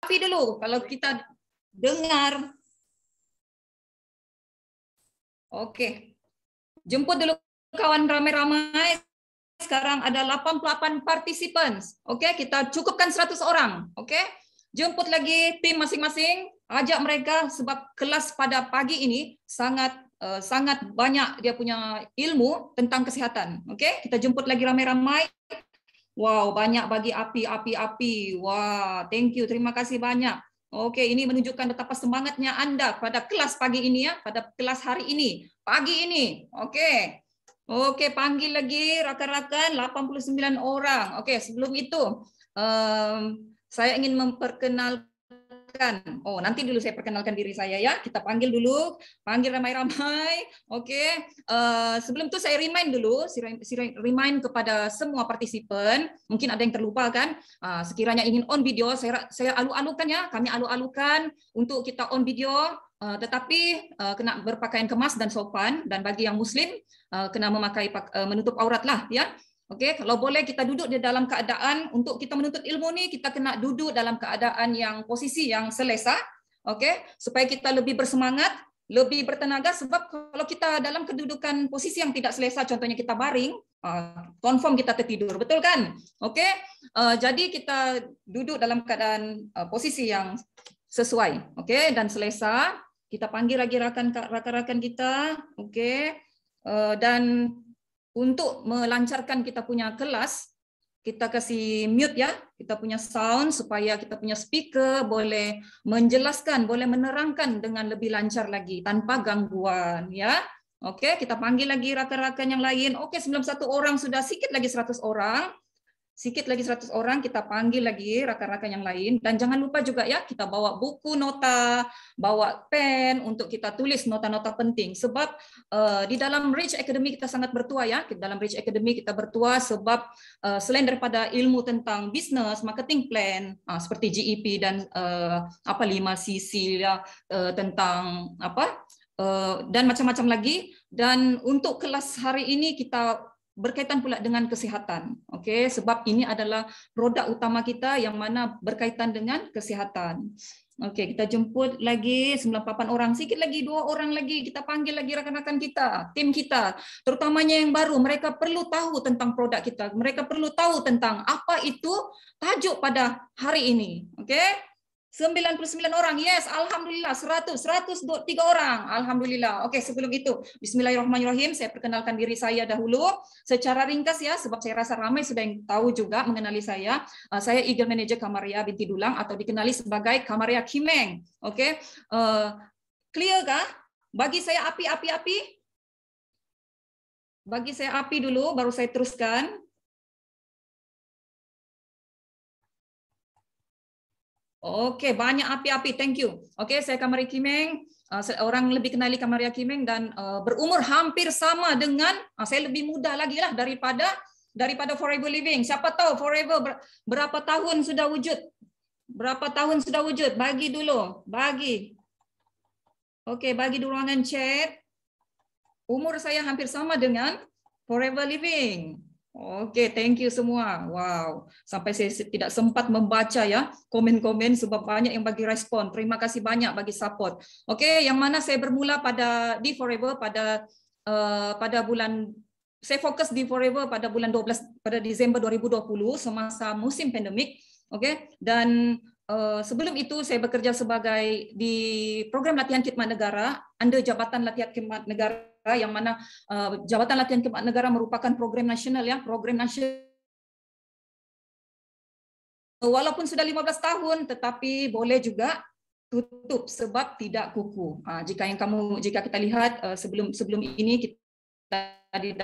Afi dulu kalau kita dengar. Oke. Jemput dulu kawan ramai-ramai. Sekarang ada 88 participants. Oke, kita cukupkan 100 orang. Oke. Jemput lagi tim masing-masing, ajak mereka sebab kelas pada pagi ini sangat banyak dia punya ilmu tentang kesihatan. Oke, kita jemput lagi ramai-ramai. Wow, banyak bagi api. Wah, thank you. Terima kasih banyak. Oke, ini menunjukkan betapa semangatnya Anda pada kelas pagi ini ya, pada kelas hari ini, pagi ini. Oke. Oke, panggil lagi rakan-rakan 89 orang. Oke, sebelum itu saya ingin memperkenalkan. Oh, nanti dulu saya perkenalkan diri saya ya. Kita panggil dulu, panggil ramai-ramai. Oke. Sebelum itu saya remind dulu, remind kepada semua partisipan. Mungkin ada yang terlupa kan. Sekiranya ingin on video, saya alu-alukan ya. Kami alu-alukan untuk kita on video. Tetapi kena berpakaian kemas dan sopan. Dan bagi yang Muslim kena memakai menutup aurat lah ya. Oke, kalau boleh kita duduk di dalam keadaan untuk kita menuntut ilmu nih, kita kena duduk dalam keadaan yang posisi yang selesa, oke, supaya kita lebih bersemangat, lebih bertenaga. Sebab kalau kita dalam kedudukan posisi yang tidak selesa, contohnya kita baring, confirm kita tertidur, betul kan? Oke, jadi kita duduk dalam keadaan posisi yang sesuai, oke, dan selesa. Kita panggil lagi rakan-rakan kita, oke, dan untuk melancarkan kita punya kelas, kita kasih mute ya, kita punya sound supaya kita punya speaker boleh menjelaskan, boleh menerangkan dengan lebih lancar lagi tanpa gangguan ya. Oke, kita panggil lagi rakan-rakan yang lain. Oke, 91 orang sudah, sikit lagi 100 orang. Sikit lagi 100 orang, kita panggil lagi rakan-rakan yang lain. Dan jangan lupa juga ya, kita bawa buku nota, bawa pen untuk kita tulis nota-nota penting. Sebab di dalam Rich Academy kita sangat bertua ya. Dalam Rich Academy kita bertua sebab selain daripada ilmu tentang bisnes, marketing plan, seperti GEP dan 5CC ya, tentang dan macam-macam lagi. Dan untuk kelas hari ini kita berkaitan pula dengan kesihatan. Oke, sebab ini adalah produk utama kita yang mana berkaitan dengan kesihatan. Oke, kita jemput lagi 98 orang, sikit lagi 2 orang lagi, kita panggil lagi rakan-rakan kita, tim kita, terutamanya yang baru. Mereka perlu tahu tentang produk kita, mereka perlu tahu tentang apa itu tajuk pada hari ini. Oke, 99 orang, yes, alhamdulillah. 103 orang, alhamdulillah. Oke, sebelum itu, bismillahirrahmanirrahim, saya perkenalkan diri saya dahulu secara ringkas ya, sebab saya rasa ramai sudah yang tahu juga mengenali saya. Saya Eagle Manager Kamaria binti Dulang atau dikenali sebagai Kamaria Kimeng. Oke, clear kah? Bagi saya api. Bagi saya api dulu, baru saya teruskan. Oke, banyak api-api, thank you. Oke, saya Kamaria Kimeng, orang lebih kenali Kamaria Kimeng dan berumur hampir sama dengan, saya lebih muda lagi lah daripada Forever Living. Siapa tahu Forever berapa tahun sudah wujud? Berapa tahun sudah wujud? Bagi dulu, bagi. Oke, bagi di ruangan chat. Umur saya hampir sama dengan Forever Living. Oke, thank you semua. Wow, sampai saya tidak sempat membaca ya komen-komen sebab banyak yang bagi respon. Terima kasih banyak bagi support. Oke, yang mana saya bermula di Forever pada bulan, saya fokus di Forever pada bulan 12 pada Desember 2020 semasa musim pandemik. Oke, dan sebelum itu saya bekerja sebagai di program latihan khidmat negara under Jabatan Latihan Khidmat Negara, yang mana Jabatan Latihan Khidmat Negara merupakan program nasional ya, program nasional. Walaupun sudah 15 tahun tetapi boleh juga tutup sebab tidak kuku. Jika kita lihat sebelum ini kita di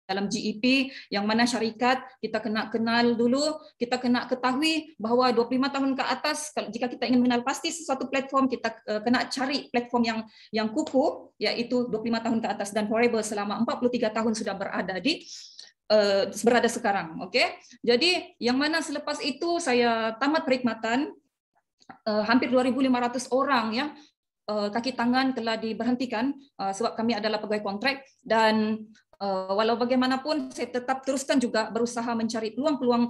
dalam GEP yang mana syarikat kita kena kenal dulu, kita kena ketahui bahawa 25 tahun ke atas jika kita ingin mengenal pasti sesuatu platform, kita kena cari platform yang kukuh, iaitu 25 tahun ke atas, dan Forever selama 43 tahun sudah berada sekarang. Oke. Jadi yang mana selepas itu saya tamat perkhidmatan, hampir 2.500 orang ya kaki tangan telah diberhentikan sebab kami adalah pegawai kontrak, dan walau bagaimanapun saya tetap teruskan juga berusaha mencari peluang-peluang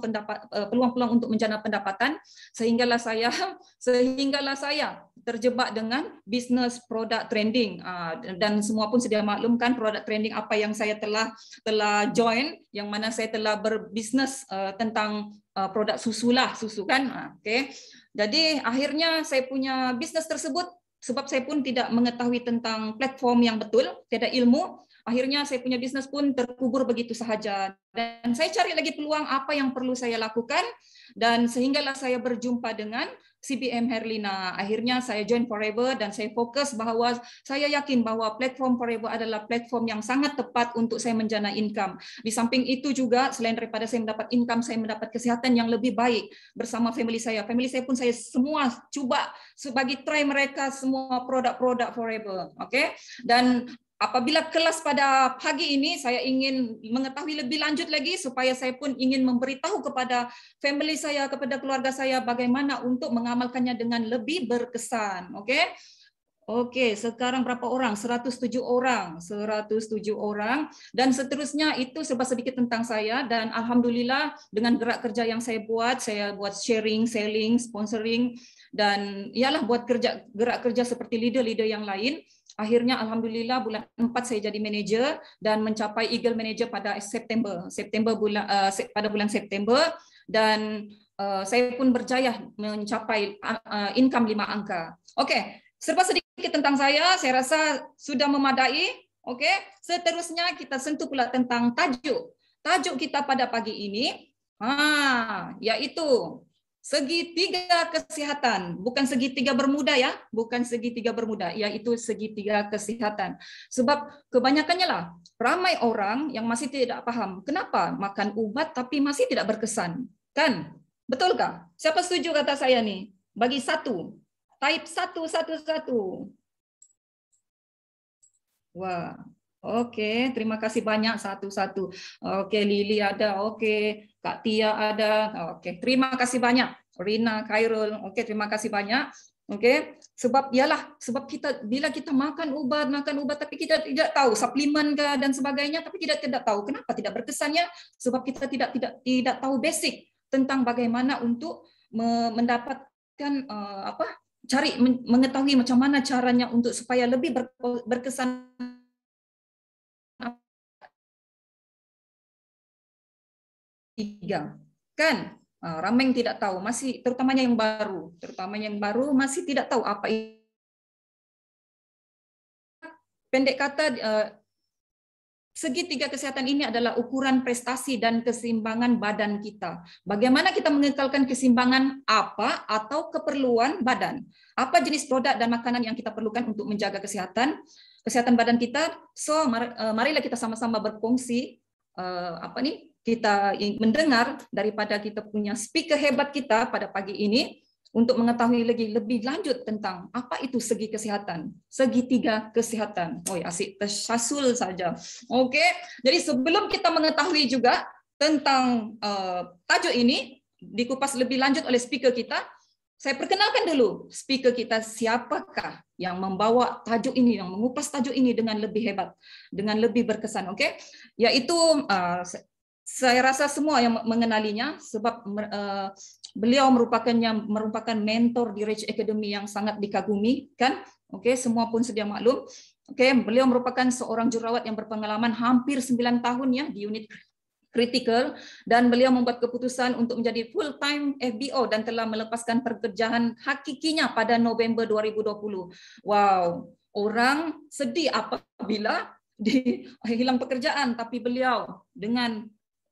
untuk menjana pendapatan sehinggalah saya terjebak dengan bisnes produk trending, dan semua pun sedia maklumkan produk trending apa yang saya telah join, yang mana saya telah berbisnes tentang produk susu kan. Okey. Jadi akhirnya saya punya bisnes tersebut, sebab saya pun tidak mengetahui tentang platform yang betul, tiada ilmu. Akhirnya saya punya bisnes pun terkubur begitu sahaja. Dan saya cari lagi peluang apa yang perlu saya lakukan, dan sehinggalah saya berjumpa dengan CBM Herlina. Akhirnya saya join Forever dan saya fokus bahawa saya yakin bahawa platform Forever adalah platform yang sangat tepat untuk saya menjana income. Di samping itu juga, selain daripada saya mendapat income, saya mendapat kesihatan yang lebih baik bersama family saya. Family saya pun saya semua cuba bagi try mereka semua produk-produk Forever. Okay? Dan apabila kelas pada pagi ini, saya ingin mengetahui lebih lanjut lagi supaya saya pun ingin memberitahu kepada family saya, kepada keluarga saya bagaimana untuk mengamalkannya dengan lebih berkesan. Okey? Okey, sekarang berapa orang? 107 orang. 107 orang. Dan seterusnya itu serba sedikit tentang saya, dan alhamdulillah dengan gerak kerja yang saya buat sharing, selling, sponsoring, dan ialah buat gerak kerja seperti leader-leader yang lain. Akhirnya alhamdulillah bulan 4 saya jadi manager dan mencapai Eagle Manager pada pada bulan September, dan saya pun berjaya mencapai income 5 angka. Okey, serba sedikit tentang saya rasa sudah memadai. Okey, seterusnya kita sentuh pula tentang tajuk. Tajuk kita pada pagi ini iaitu segitiga kesihatan, bukan segitiga bermuda ya, bukan segitiga bermuda, iaitu segitiga kesihatan. Sebab kebanyakannya lah, ramai orang yang masih tidak paham kenapa makan ubat tapi masih tidak berkesan. Kan? Betulkah? Siapa setuju kata saya nih? Bagi satu. Type 111. Wah. Okey, terima kasih banyak satu-satu. Okey, Lili ada, okey, Kak Tia ada. Okey, terima kasih banyak. Rina, Khairul. Okey, terima kasih banyak. Okey, sebab kita bila kita makan ubat tapi kita tidak tahu suplemen ke dan sebagainya, tapi kita tidak tahu kenapa tidak berkesannya, sebab kita tidak tahu basic tentang bagaimana untuk mendapatkan mengetahui macam mana caranya untuk supaya lebih berkesan. Tiga kan, ramai yang tidak tahu, masih terutamanya yang baru masih tidak tahu apa itu. Pendek kata, segitiga kesehatan ini adalah ukuran prestasi dan keseimbangan badan kita. Bagaimana kita mengekalkan keseimbangan apa atau keperluan badan? Apa jenis produk dan makanan yang kita perlukan untuk menjaga kesehatan badan kita? So, marilah kita sama-sama berkongsi kita mendengar daripada kita punya speaker hebat kita pada pagi ini untuk mengetahui lebih lanjut tentang apa itu segi kesihatan, segitiga kesihatan. Oh, asik tersasul saja. Okey, jadi sebelum kita mengetahui juga tentang tajuk ini dikupas lebih lanjut oleh speaker kita, saya perkenalkan dulu speaker kita siapakah yang membawa tajuk ini, yang mengupas tajuk ini dengan lebih hebat, dengan lebih berkesan. Okey, yaitu saya rasa semua yang mengenalinya sebab beliau merupakan mentor di Rich Academy yang sangat dikagumi, kan? Okey, semua pun sedia maklum. Okey, beliau merupakan seorang jurawat yang berpengalaman hampir 9 tahun ya di unit kritikal, dan beliau membuat keputusan untuk menjadi full time FBO dan telah melepaskan pekerjaan hakikinya pada November 2020. Wow, orang sedih apabila hilang pekerjaan, tapi beliau dengan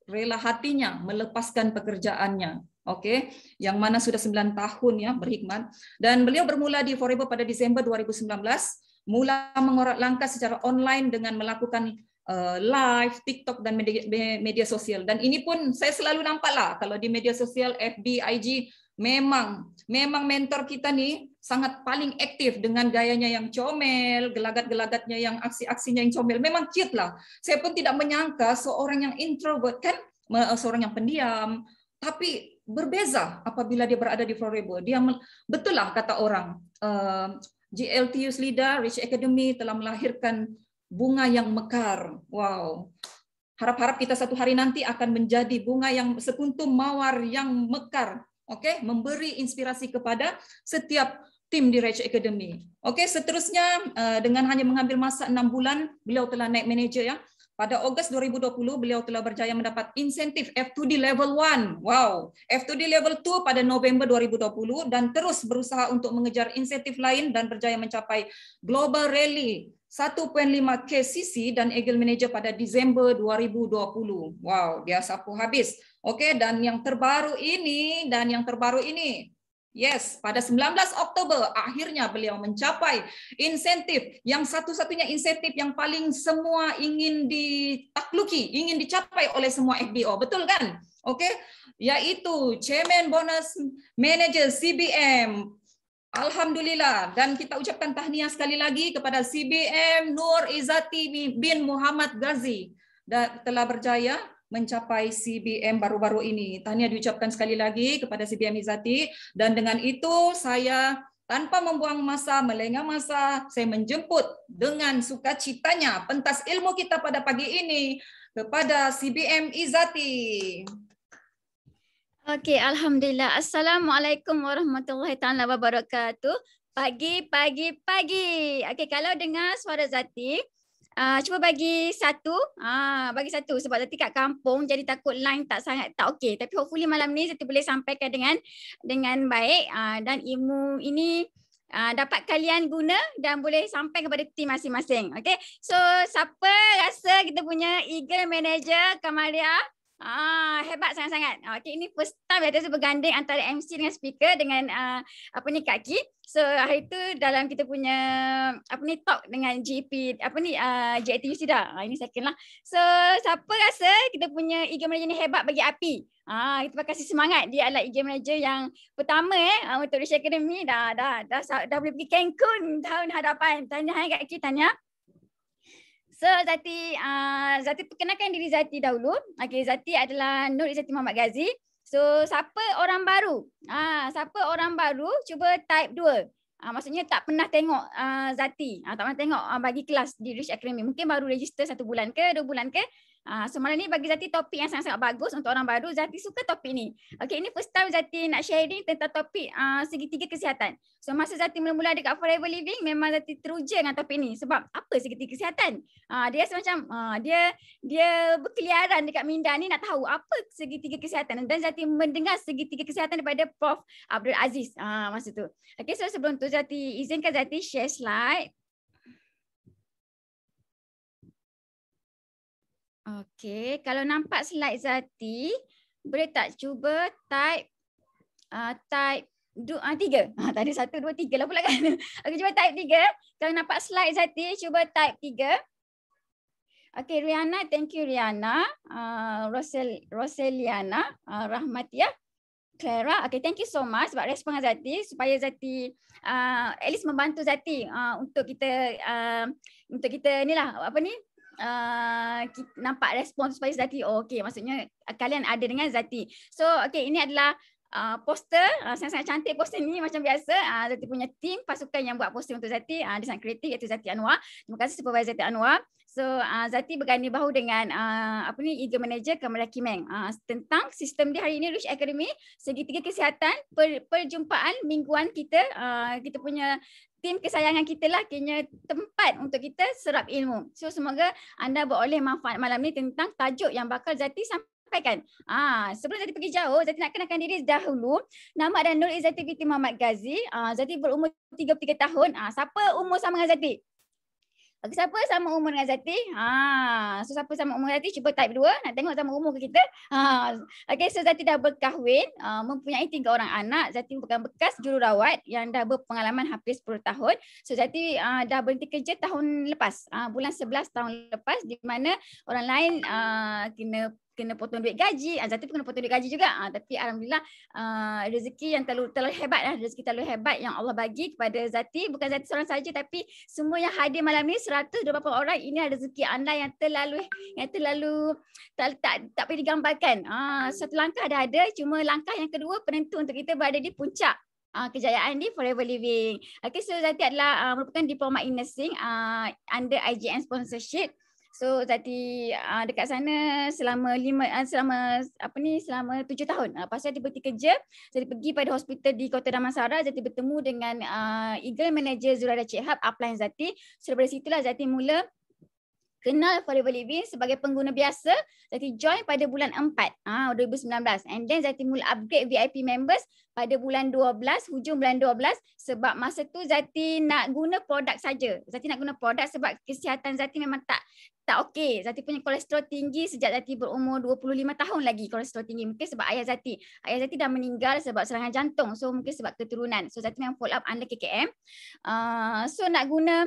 rela hatinya melepaskan pekerjaannya. Okey, yang mana sudah 9 tahun ya berkhidmat, dan beliau bermula di Forever pada Disember 2019, mula mengorak langkah secara online dengan melakukan live, TikTok dan media sosial. Dan ini pun saya selalu nampaklah kalau di media sosial FB, IG memang mentor kita nih sangat paling aktif dengan gayanya yang comel, gelagat-gelagatnya yang aksi-aksinya yang comel. Memang cute lah. Saya pun tidak menyangka seorang yang introvert kan, seorang yang pendiam, tapi berbeza apabila dia berada di Forever. Dia betul lah kata orang, GLT Youth Leader, Rich Academy telah melahirkan bunga yang mekar. Wow. Harap-harap kita satu hari nanti akan menjadi bunga yang sekuntum mawar yang mekar. Oke, memberi inspirasi kepada setiap tim di Raj Academy. Oke, seterusnya dengan hanya mengambil masa 6 bulan, beliau telah naik manager ya. Pada Ogos 2020, beliau telah berjaya mendapat insentif F2D Level 1. Wow, F2D Level 2 pada November 2020 dan terus berusaha untuk mengejar insentif lain dan berjaya mencapai Global Rally 1.5K CC dan Eagle Manager pada Disember 2020. Wow, dia sapu habis. Oke, dan yang terbaru ini, yes, pada 19 Oktober akhirnya beliau mencapai insentif yang satu-satunya insentif yang paling semua ingin ditakluki, ingin dicapai oleh semua FBO, betul kan? Oke, yaitu Chairman Bonus Manager CBM. Alhamdulillah, dan kita ucapkan tahniah sekali lagi kepada CBM Nur Izzati bin Muhammad Ghazi dan telah berjaya mencapai CBM baru-baru ini. Tahniah diucapkan sekali lagi kepada CBM Izzati, dan dengan itu saya tanpa membuang masa, melengah masa, saya menjemput dengan sukacitanya pentas ilmu kita pada pagi ini kepada CBM Izzati. Okey, alhamdulillah. Assalamualaikum warahmatullahi taala wabarakatuh. Pagi. Okey, kalau dengar suara Zati, cuba bagi satu. Bagi satu sebab Zati kat kampung jadi takut line tak okey. Tapi hopefully malam ni Zati boleh sampaikan dengan baik, dan ilmu ini dapat kalian guna dan boleh sampai kepada tim masing-masing. Okey. So siapa rasa kita punya Eagle Manager Kamaria hebat sangat-sangat. Okey, ini first time biasa berganding antara MC dengan speaker dengan Kak Ki. So hari tu dalam kita punya talk dengan GP JATUC dah. Ini second lah. So siapa rasa kita punya Eagle Manager ni hebat bagi api? Kita kasih semangat. Dia adalah Eagle Manager yang pertama untuk Raj Academy dah boleh pergi Cancun tahun hadapan. Tanya Kak Ki, tanya. So Zati perkenalkan diri Zati dahulu. Okey, Zati adalah Nur Izzati Muhammad Ghazi. So siapa orang baru? Siapa orang baru cuba type 2. Maksudnya tak pernah tengok Zati. Tak pernah tengok bagi kelas di Raj Academy. Mungkin baru register 1 bulan ke 2 bulan ke. So malam ni bagi Zati topik yang sangat-sangat bagus untuk orang baru. Zati suka topik ni. Okey, ini first time Zati nak sharing tentang topik segitiga kesihatan. So masa Zati mula-mula dekat Forever Living, memang Zati teruja dengan topik ni. Sebab apa segitiga kesihatan? Dia semacam dia berkeliaran dekat minda ni nak tahu apa segitiga kesihatan. Dan Zati mendengar segitiga kesihatan daripada Prof Abdul Aziz masa tu. Okey, so sebelum tu Zati izinkan Zati share slide. Okey, kalau nampak slide Zati, boleh tak cuba type 3. Tadi 1, 2, 3 lah pula kan. Okey, cuba type 3. Kalau nampak slide Zati, cuba type 3. Okey, Riana, thank you Riana. Roseliana, Rahmatia, Clara. Okay, thank you so much sebab respon Zati supaya Zati at least membantu Zati untuk kita ni lah nampak respon supaya Zati okey, maksudnya kalian ada dengan Zati. So okey, ini adalah poster, sangat-sangat cantik poster ni macam biasa. Zati punya tim pasukan yang buat poster untuk Zati, dia sangat kreatif iaitu Zati Anwar. Terima kasih Supervisor Zati Anwar. So Zati berganding bahu dengan Eagle Manager Kamaria Kimeng tentang sistem di hari ini Raj Academy segitiga kesihatan, perjumpaan mingguan kita, kita punya tim kesayangan kita lah, kena tempat untuk kita serap ilmu. So semoga anda beroleh manfaat malam ni tentang tajuk yang bakal Zati sampaikan. Sebelum Zati pergi jauh, Zati nak kenalkan diri dahulu. Nama adalah Nur Izzati binti Muhammad Ghazi. Zati berumur 33 tahun. Siapa umur sama dengan Zati? Siapa sama umur dengan Zati? So siapa sama umur Zati? Cuba type 2. Nak tengok sama umur ke kita? Okay, so Zati dah berkahwin, mempunyai 3 orang anak. Zati merupakan bekas jururawat yang dah berpengalaman hampir 10 tahun. So Zati dah berhenti kerja tahun lepas, bulan 11 tahun lepas, di mana orang lain kena potong duit gaji. Zati pun kena potong duit gaji juga. Tapi alhamdulillah rezeki yang terlalu hebat lah. Rezeki terlalu hebat yang Allah bagi kepada Zati. Bukan Zati seorang saja tapi semua yang hadir malam ni 120 orang. Ini adalah rezeki anda yang terlalu tak boleh digambarkan. Satu langkah dah ada, cuma langkah yang kedua penentu untuk kita berada di puncak. kejayaan di Forever Living. Okay, so Zati adalah merupakan diploma in nursing under IGN sponsorship. So Zati dekat sana selama 7 tahun. Lepas Zati berhenti kerja, Zati pergi pada hospital di Kota Damansara. Zati bertemu dengan Eagle Manager Zuraida Chehab, upline Zati. So daripada situlah Zati mula kenal Forever Living sebagai pengguna biasa. Zati join pada bulan 4 2019, and then Zati mula upgrade VIP members pada bulan 12, hujung bulan 12, sebab masa tu Zati nak guna produk saja. Zati nak guna produk sebab kesihatan Zati memang tak okey. Zati punya kolesterol tinggi sejak Zati berumur 25 tahun lagi, kolesterol tinggi. Mungkin sebab ayah Zati dah meninggal sebab serangan jantung. So mungkin sebab keturunan. So Zati memang follow up under KKM. So nak guna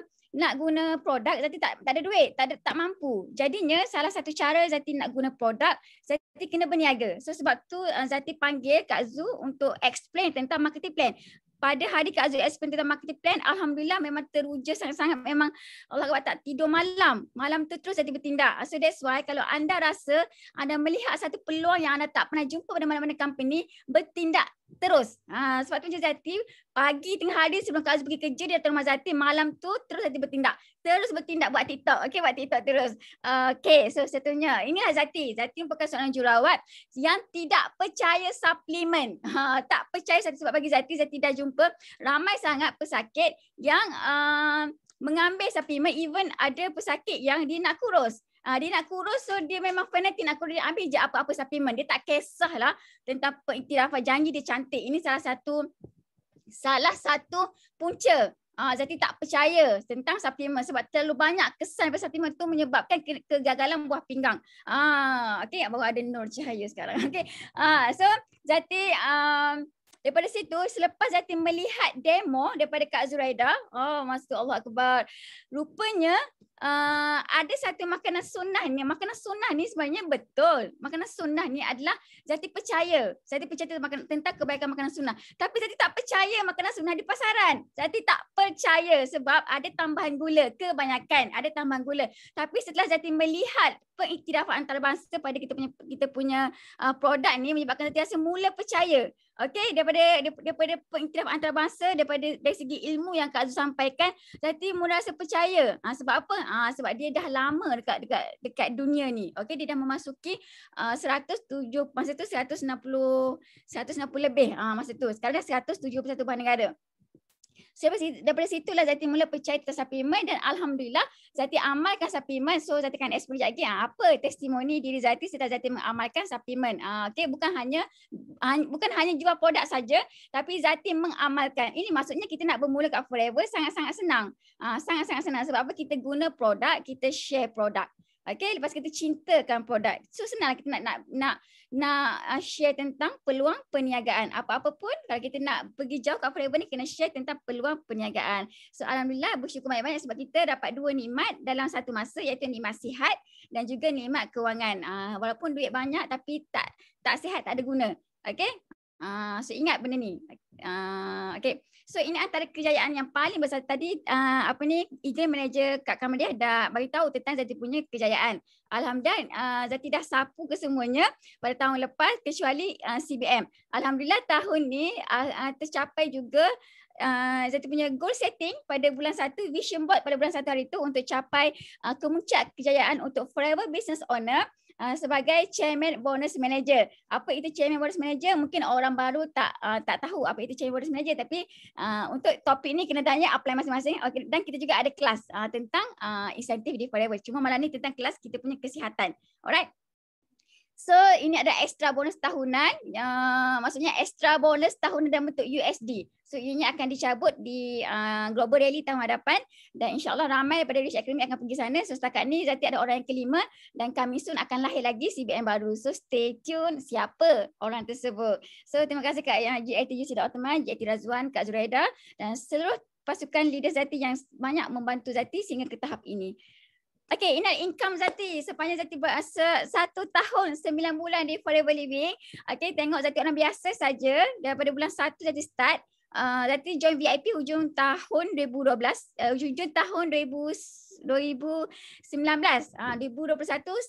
produk, Zati tak ada duit, tak mampu. Jadinya salah satu cara Zati nak guna produk, Zati kena berniaga. So sebab tu Zati panggil Kak Zu untuk explain tentang marketing plan. Pada hari Kak Zu explain tentang marketing plan, alhamdulillah memang teruja sangat-sangat. Memang Allah Akbar, tak tidur malam tu terus Zati bertindak. So that's why kalau anda rasa anda melihat satu peluang yang anda tak pernah jumpa pada mana-mana company, bertindak terus. Sebab tu Zati pagi tengah hari sebelum Kak Zu pergi kerja, dia datang rumah Zati, malam tu terus Zati bertindak. Terus bertindak buat TikTok. Okey, buat TikTok terus. Okey, so satunya inilah Zati. Zati merupakan seorang jururawat yang tidak percaya suplemen. Tak percaya sebab bagi Zati dah jumpa ramai sangat pesakit yang mengambil suplemen, even ada pesakit yang dia nak kurus. Dia nak kurus, so dia memang fanatik nak kurus, dia ambil je apa-apa suplemen. Dia tak kisahlah tentang pengiktirafan, janji dia cantik. Ini salah satu punca Zati tak percaya tentang suplemen sebab terlalu banyak kesan daripada suplemen tu menyebabkan kegagalan buah pinggang. Okey, baru ada nur cahaya sekarang. Okey. So Zati daripada situ, selepas Zati melihat demo daripada Kak Zuraida, Masya Allah Akbar, rupanya ada satu makanan sunnah ni. Makanan sunnah ni sebenarnya betul. Makanan sunnah ni adalah Zati percaya. Zati percaya tentang kebaikan makanan sunnah. Tapi Zati tak percaya makanan sunnah di pasaran. Zati tak percaya sebab ada tambahan gula. Kebanyakan ada tambahan gula. Tapi setelah Zati melihat pengiktirafan antarabangsa pada kita punya produk ni, menyebabkan Zati rasa mula percaya. Okey, daripada pengiktirafan antarabangsa, dari segi ilmu yang Kak Zu sampaikan, Zati mula rasa percaya. Sebab apa? Sebab dia dah lama dekat dunia ni. Okey, dia dah memasuki 160 lebih masa tu. Sekarang dah 171 bahagian negara. So daripada situlah Zati mula percaya tentang suplemen, dan alhamdulillah Zati amalkan suplemen. So Zati akan explain sekejap lagi apa testimoni diri Zati setelah Zati mengamalkan suplemen. Okey, bukan hanya jual produk saja, tapi Zati mengamalkan. Ini maksudnya kita nak bermula kat Forever sangat-sangat senang. Sangat-sangat senang sebab apa? Kita guna produk, kita share produk. Okey, lepas kita cintakan produk. So senang kita nak share tentang peluang perniagaan. Apa-apa pun kalau kita nak pergi jauh kat Forever ni, kena share tentang peluang perniagaan. So alhamdulillah, bersyukur banyak-banyak sebab kita dapat 2 nikmat dalam satu masa, iaitu nikmat sihat dan juga nikmat kewangan. Walaupun duit banyak tapi tak sihat, tak ada guna. Okey? So ingat benda ni. Okey. So ini antara kejayaan yang paling besar. Tadi Eagle Manager Kak Kamaliah dah bagi tahu tentang Zati punya kejayaan. Alhamdulillah Zati dah sapu ke semuanya pada tahun lepas, kecuali CBM. Alhamdulillah tahun ni tercapai juga Zati punya goal setting pada bulan 1, vision board pada bulan 1 hari tu untuk capai kemuncak kejayaan untuk Forever Business Owner sebagai Chairman Bonus Manager. Apa itu Chairman Bonus Manager? Mungkin orang baru tak tahu apa itu Chairman Bonus Manager, tapi untuk topik ni kena tanya apply masing-masing. Okay, dan kita juga ada kelas tentang insentif di Forever. Cuma malam ni tentang kelas kita punya kesihatan. Alright. So ini ada extra bonus tahunan, maksudnya extra bonus tahunan dalam bentuk USD. So ianya akan dicabut di Global Rally tahun hadapan, dan insyaAllah ramai daripada Rich Academy akan pergi sana. So setakat ni Zati ada orang yang kelima, dan kami soon akan lahir lagi CBM baru. So stay tune siapa orang tersebut. So terima kasih Kak GITU Dr. Man, GIT Razwan, Kak Zuraida dan seluruh pasukan leader Zati yang banyak membantu Zati sehingga ke tahap ini. Okey, ini income Zati sepanjang Zati 1 tahun 9 bulan di Forever Living. Okey, tengok Zati orang biasa saja. Daripada bulan 1 Zati start. Zati join VIP hujung tahun 2012, hujung tahun 2019. 2021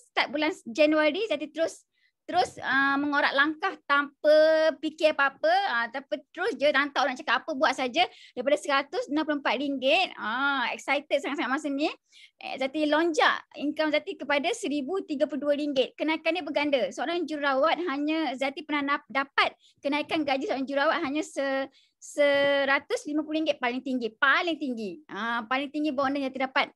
start bulan Januari Zati terus terus mengorak langkah tanpa fikir apa-apa, tapi terus je hantar orang cakap apa buat saja daripada RM164. Excited sangat-sangat masa ni. Zati lonjak income Zati kepada RM1,032. Kenaikannya berganda. Seorang jururawat hanya Zati pernah dapat kenaikan gaji seorang jururawat hanya RM150 paling tinggi. Paling tinggi bonus yang terdapat.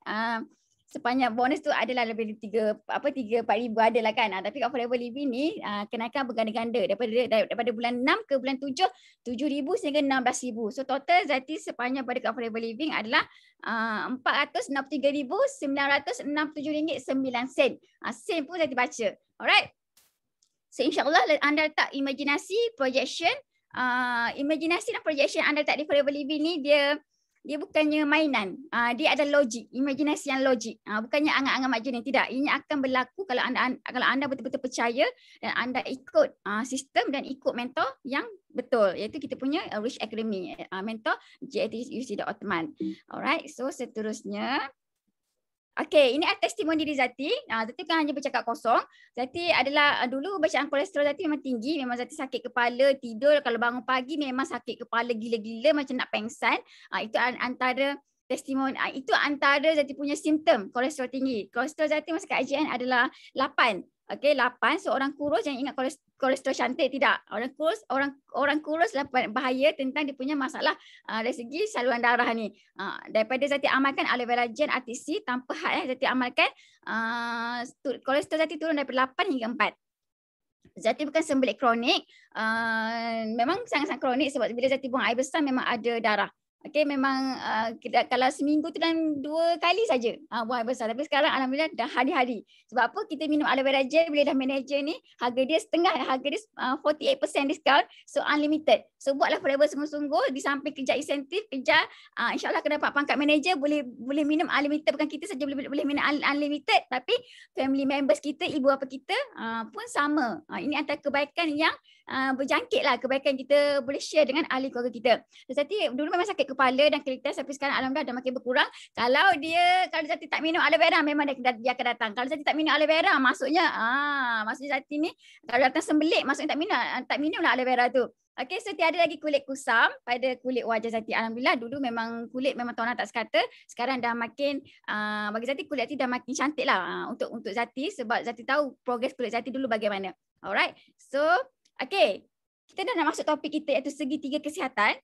Sepanjang bonus tu adalah lebih dari 3-4 ribu ada lah kan. Tapi kat Forever Living ni kenaikan berganda-ganda daripada bulan 6 ke bulan 7, 7,000 sehingga 16,000. So total Zati sepanjang pada kat Forever Living adalah RM463,967.09. Sen pun Zati baca. Alright. So insyaAllah anda letak imajinasi, projection. Imajinasi dan projection anda letak di Forever Living ni dia bukannya mainan. Dia ada logik, imajinasi yang logik. Bukannya angan-angan mak jenis, tidak. Ini akan berlaku kalau anda betul-betul percaya dan anda ikut sistem dan ikut mentor yang betul, iaitu kita punya Rich Academy, mentor JAT Othman. Alright, so seterusnya. Okey, ini adalah testimoni diri Zati. Zati bukan hanya bercakap kosong. Zati adalah dulu bacaan kolesterol Zati memang tinggi. Memang Zati sakit kepala, tidur. Kalau bangun pagi memang sakit kepala gila-gila macam nak pengsan. Itu antara testimoni. Itu antara Zati punya simptom kolesterol tinggi. Kolesterol Zati masa kajian adalah 8. Okey, 8. So orang kurus jangan ingat kolesterol cantik, tidak. Orang kurus bahaya tentang dia punya masalah dari segi saluran darah ni. Daripada Zati amalkan aloe vera gel RTC tanpa had, Zati amalkan kolesterol Zati turun daripada 8 hingga 4. Zati bukan sembelit kronik. Memang sangat-sangat kronik sebab bila Zati buang air besar memang ada darah. Okey, memang kalau seminggu tu dan 2 kali saja buang air besar. Tapi sekarang alhamdulillah dah hari-hari. Sebab apa? Kita minum aloe vera gel bila dah manager ni, harga dia setengah, harga dia 48% discount. So unlimited. So buatlah Forever sungguh-sungguh, di samping kerja insentif, kerja insyaAllah akan dapat pangkat manager, boleh minum unlimited. Bukan kita saja boleh minum unlimited, tapi family members kita, ibu bapa kita pun sama. Ini antara kebaikan yang berjangkit lah, kebaikan kita boleh share dengan ahli keluarga kita. Jadi dulu memang sakit kepala dan kelitas, tapi sekarang alhamdulillah dah makin berkurang. Kalau Zati tak minum aloe vera, memang dia akan datang. Kalau Zati tak minum aloe vera, maksudnya Zati ni kalau datang sembelit, maksudnya tak minumlah aloe vera tu. Okey, so tiada lagi kulit kusam pada kulit wajah Zati. Alhamdulillah dulu memang kulit memang tuan tak sekata. Sekarang dah makin bagi Zati kulit Zati dah makin cantik lah untuk Zati, sebab Zati tahu progres kulit Zati dulu bagaimana. Alright. So okey, kita dah nak masuk topik kita iaitu segitiga kesihatan.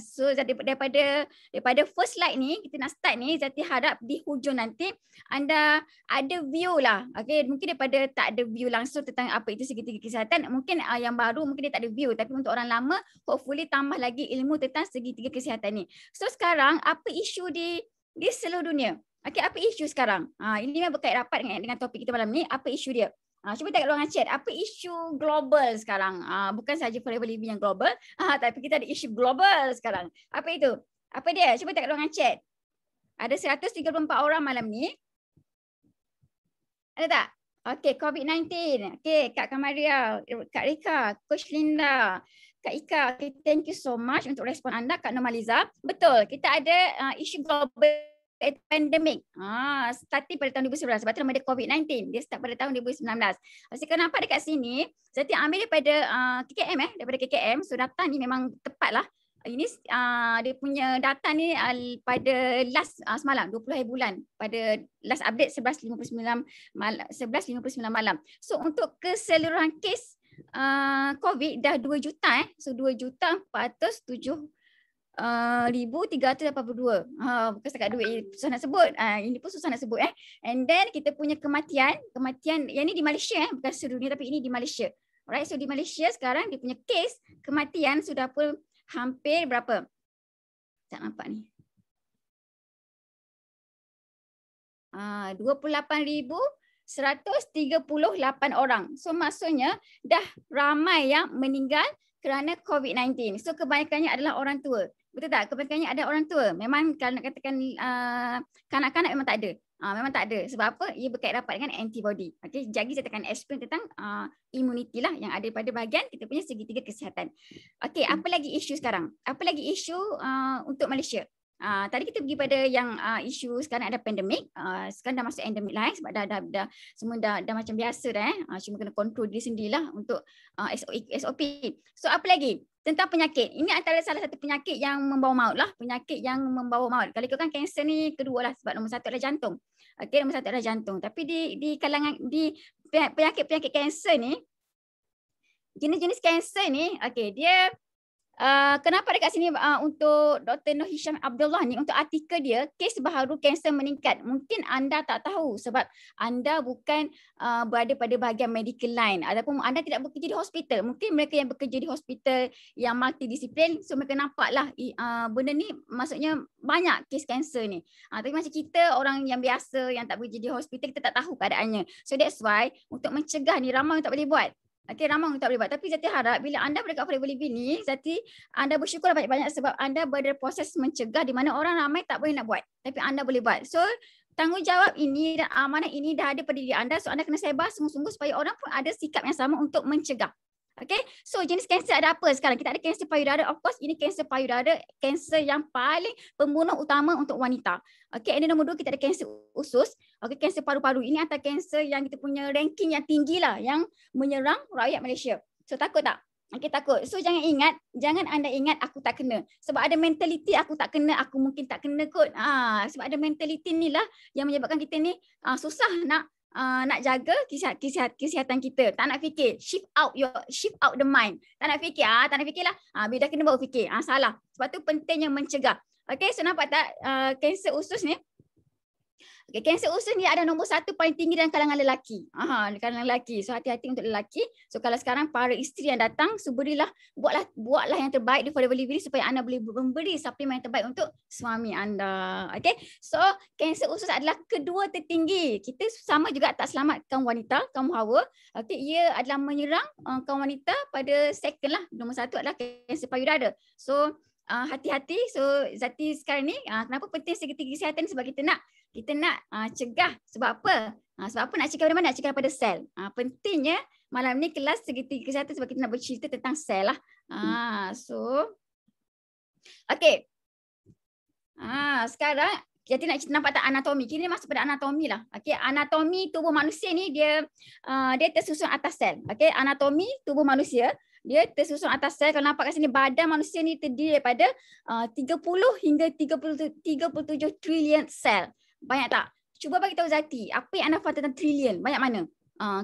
So daripada first slide ni kita nak start ni, Zati harap di hujung nanti anda ada view lah. Okey, mungkin daripada tak ada view langsung tentang apa itu segitiga kesihatan, mungkin yang baru mungkin dia tak ada view, tapi untuk orang lama hopefully tambah lagi ilmu tentang segitiga kesihatan ni. So sekarang apa isu di seluruh dunia? Okey, apa isu sekarang? Ini memang berkait rapat dengan topik kita malam ni. Apa isu dia? Cuba tengok ruangan chat. Apa isu global sekarang? Bukan sahaja Forever Living yang global, tapi kita ada isu global sekarang. Apa itu? Apa dia? Cuba tengok ruangan chat. Ada 134 orang malam ni. Ada tak? Okey, COVID-19. Okey, Kak Kamaria, Kak Rika, Coach Linda, Kak Ika. Okay, thank you so much untuk respon anda, Kak Normaliza. Betul, kita ada isu global pandemik. Starting pada tahun 2019 sebab tu nama dia COVID-19. Dia start pada tahun 2019. Jadi kalau nampak dekat sini, saya ambil daripada KKM daripada KKM. So data ni memang tepat lah. Ini dia punya data ni pada last semalam 20 hari bulan, pada last update 11.59 malam. So untuk keseluruhan kes COVID dah 2 juta So 2,407,382. Bukan setakat duit susah nak sebut. Ini pun susah nak sebut And then kita punya kematian yang ni di Malaysia bukan seluruh dunia, tapi ini di Malaysia. Alright, so di Malaysia sekarang dia punya kes kematian sudah pun hampir berapa? Tak nampak ni. 28,138 orang. So maksudnya dah ramai yang meninggal kerana COVID-19. So kebanyakannya adalah orang tua. Betul tak? Kebanyakannya ada orang tua. Memang kalau nak katakan kanak-kanak memang tak ada. Memang tak ada. Sebab apa? Ia berkait rapat dengan antibody. Okey, jadi saya akan explain tentang imuniti lah yang ada pada bahagian kita punya segitiga kesihatan. Okey, apa lagi isu sekarang? Apa lagi isu untuk Malaysia? Tadi kita pergi pada yang isu sekarang ada pandemik. Sekarang dah masuk endemik lah sebab dah semua dah macam biasa dah. Cuma kena kontrol diri sendirilah untuk SOP. So apa lagi? Tentang penyakit. Ini antara salah satu penyakit yang membawa maut lah. Penyakit yang membawa maut. Kalau ikutkan kanser ni kedua lah sebab nombor satu adalah jantung. Okey, nombor satu adalah jantung. Tapi di kalangan penyakit-penyakit kanser ni, jenis-jenis kanser ni, okey, dia kenapa dekat sini untuk Dr. Nur Hisham Abdullah ni, untuk artikel dia, kes baharu kanser meningkat. Mungkin anda tak tahu sebab anda bukan berada pada bahagian medical line ataupun anda tidak bekerja di hospital. Mungkin mereka yang bekerja di hospital yang multidisiplin, so mereka nampaklah benda ni maksudnya banyak kes kanser ni. Tapi macam kita orang yang biasa yang tak bekerja di hospital, kita tak tahu keadaannya. So that's why untuk mencegah ni ramai yang tak boleh buat. Okey, ramai orang tak boleh buat. Tapi Zati harap bila anda berdekat Forever Living ni, Zati anda bersyukur banyak-banyak sebab anda berada proses mencegah di mana orang ramai tak boleh nak buat. Tapi anda boleh buat. So tanggungjawab ini dan amanah ini dah ada pada diri anda. So anda kena sebar sungguh-sungguh supaya orang pun ada sikap yang sama untuk mencegah. Okay, so jenis kanser ada apa sekarang? Kita ada kanser payudara, of course ini kanser payudara, kanser yang paling pembunuh utama untuk wanita. Okay, ini nombor 2 kita ada kanser usus. Okay, kanser paru-paru ini antara kanser yang kita punya ranking yang tinggi lah yang menyerang rakyat Malaysia. So takut tak? Okay, takut. So jangan anda ingat aku tak kena. Sebab ada mentaliti aku tak kena, aku mungkin tak kena kot. Sebab ada mentaliti ni lah yang menyebabkan kita ni susah nak jaga kesihatan kita. Tak nak fikir, shift out the mind. Tak nak fikir, lah. Bila dah kena baru fikir. Salah. Sebab tu pentingnya mencegah. Okey, so nampak tak kanser usus ni? Okay, kanser usus ni ada nombor 1 paling tinggi dalam kalangan lelaki. Kalangan lelaki. So hati-hati untuk lelaki. So kalau sekarang para isteri yang datang, so buatlah yang terbaik di Forever Living supaya anda boleh memberi suplemen yang terbaik untuk suami anda. Okay. So kanser usus adalah kedua tertinggi. Kita sama juga tak selamat kaum wanita, kaum hawa. Okay, ia adalah menyerang kaum wanita pada second lah. Nombor 1 adalah kanser payudara. So hati-hati. So Zati sekarang ni kenapa penting segitiga kesihatan? Sebab kita nak cegah. Sebab apa? Sebab apa nak cegah dari mana? Nak cegah daripada sel. Pentingnya malam ni kelas segitiga kesihatan sebab kita nak bercerita tentang sel lah. So okey. Sekarang jadi nak nampak tak anatomi? Kita masuk pada anatomi lah. Okey, anatomi tubuh manusia ni dia tersusun atas sel. Okey, anatomi tubuh manusia dia tersusun atas sel. Kalau nampak kat sini badan manusia ni terdiri daripada 30 hingga 37 trilion sel. Banyak tak? Cuba bagi tahu Zati, apa yang anda faham tentang trilion? Banyak mana?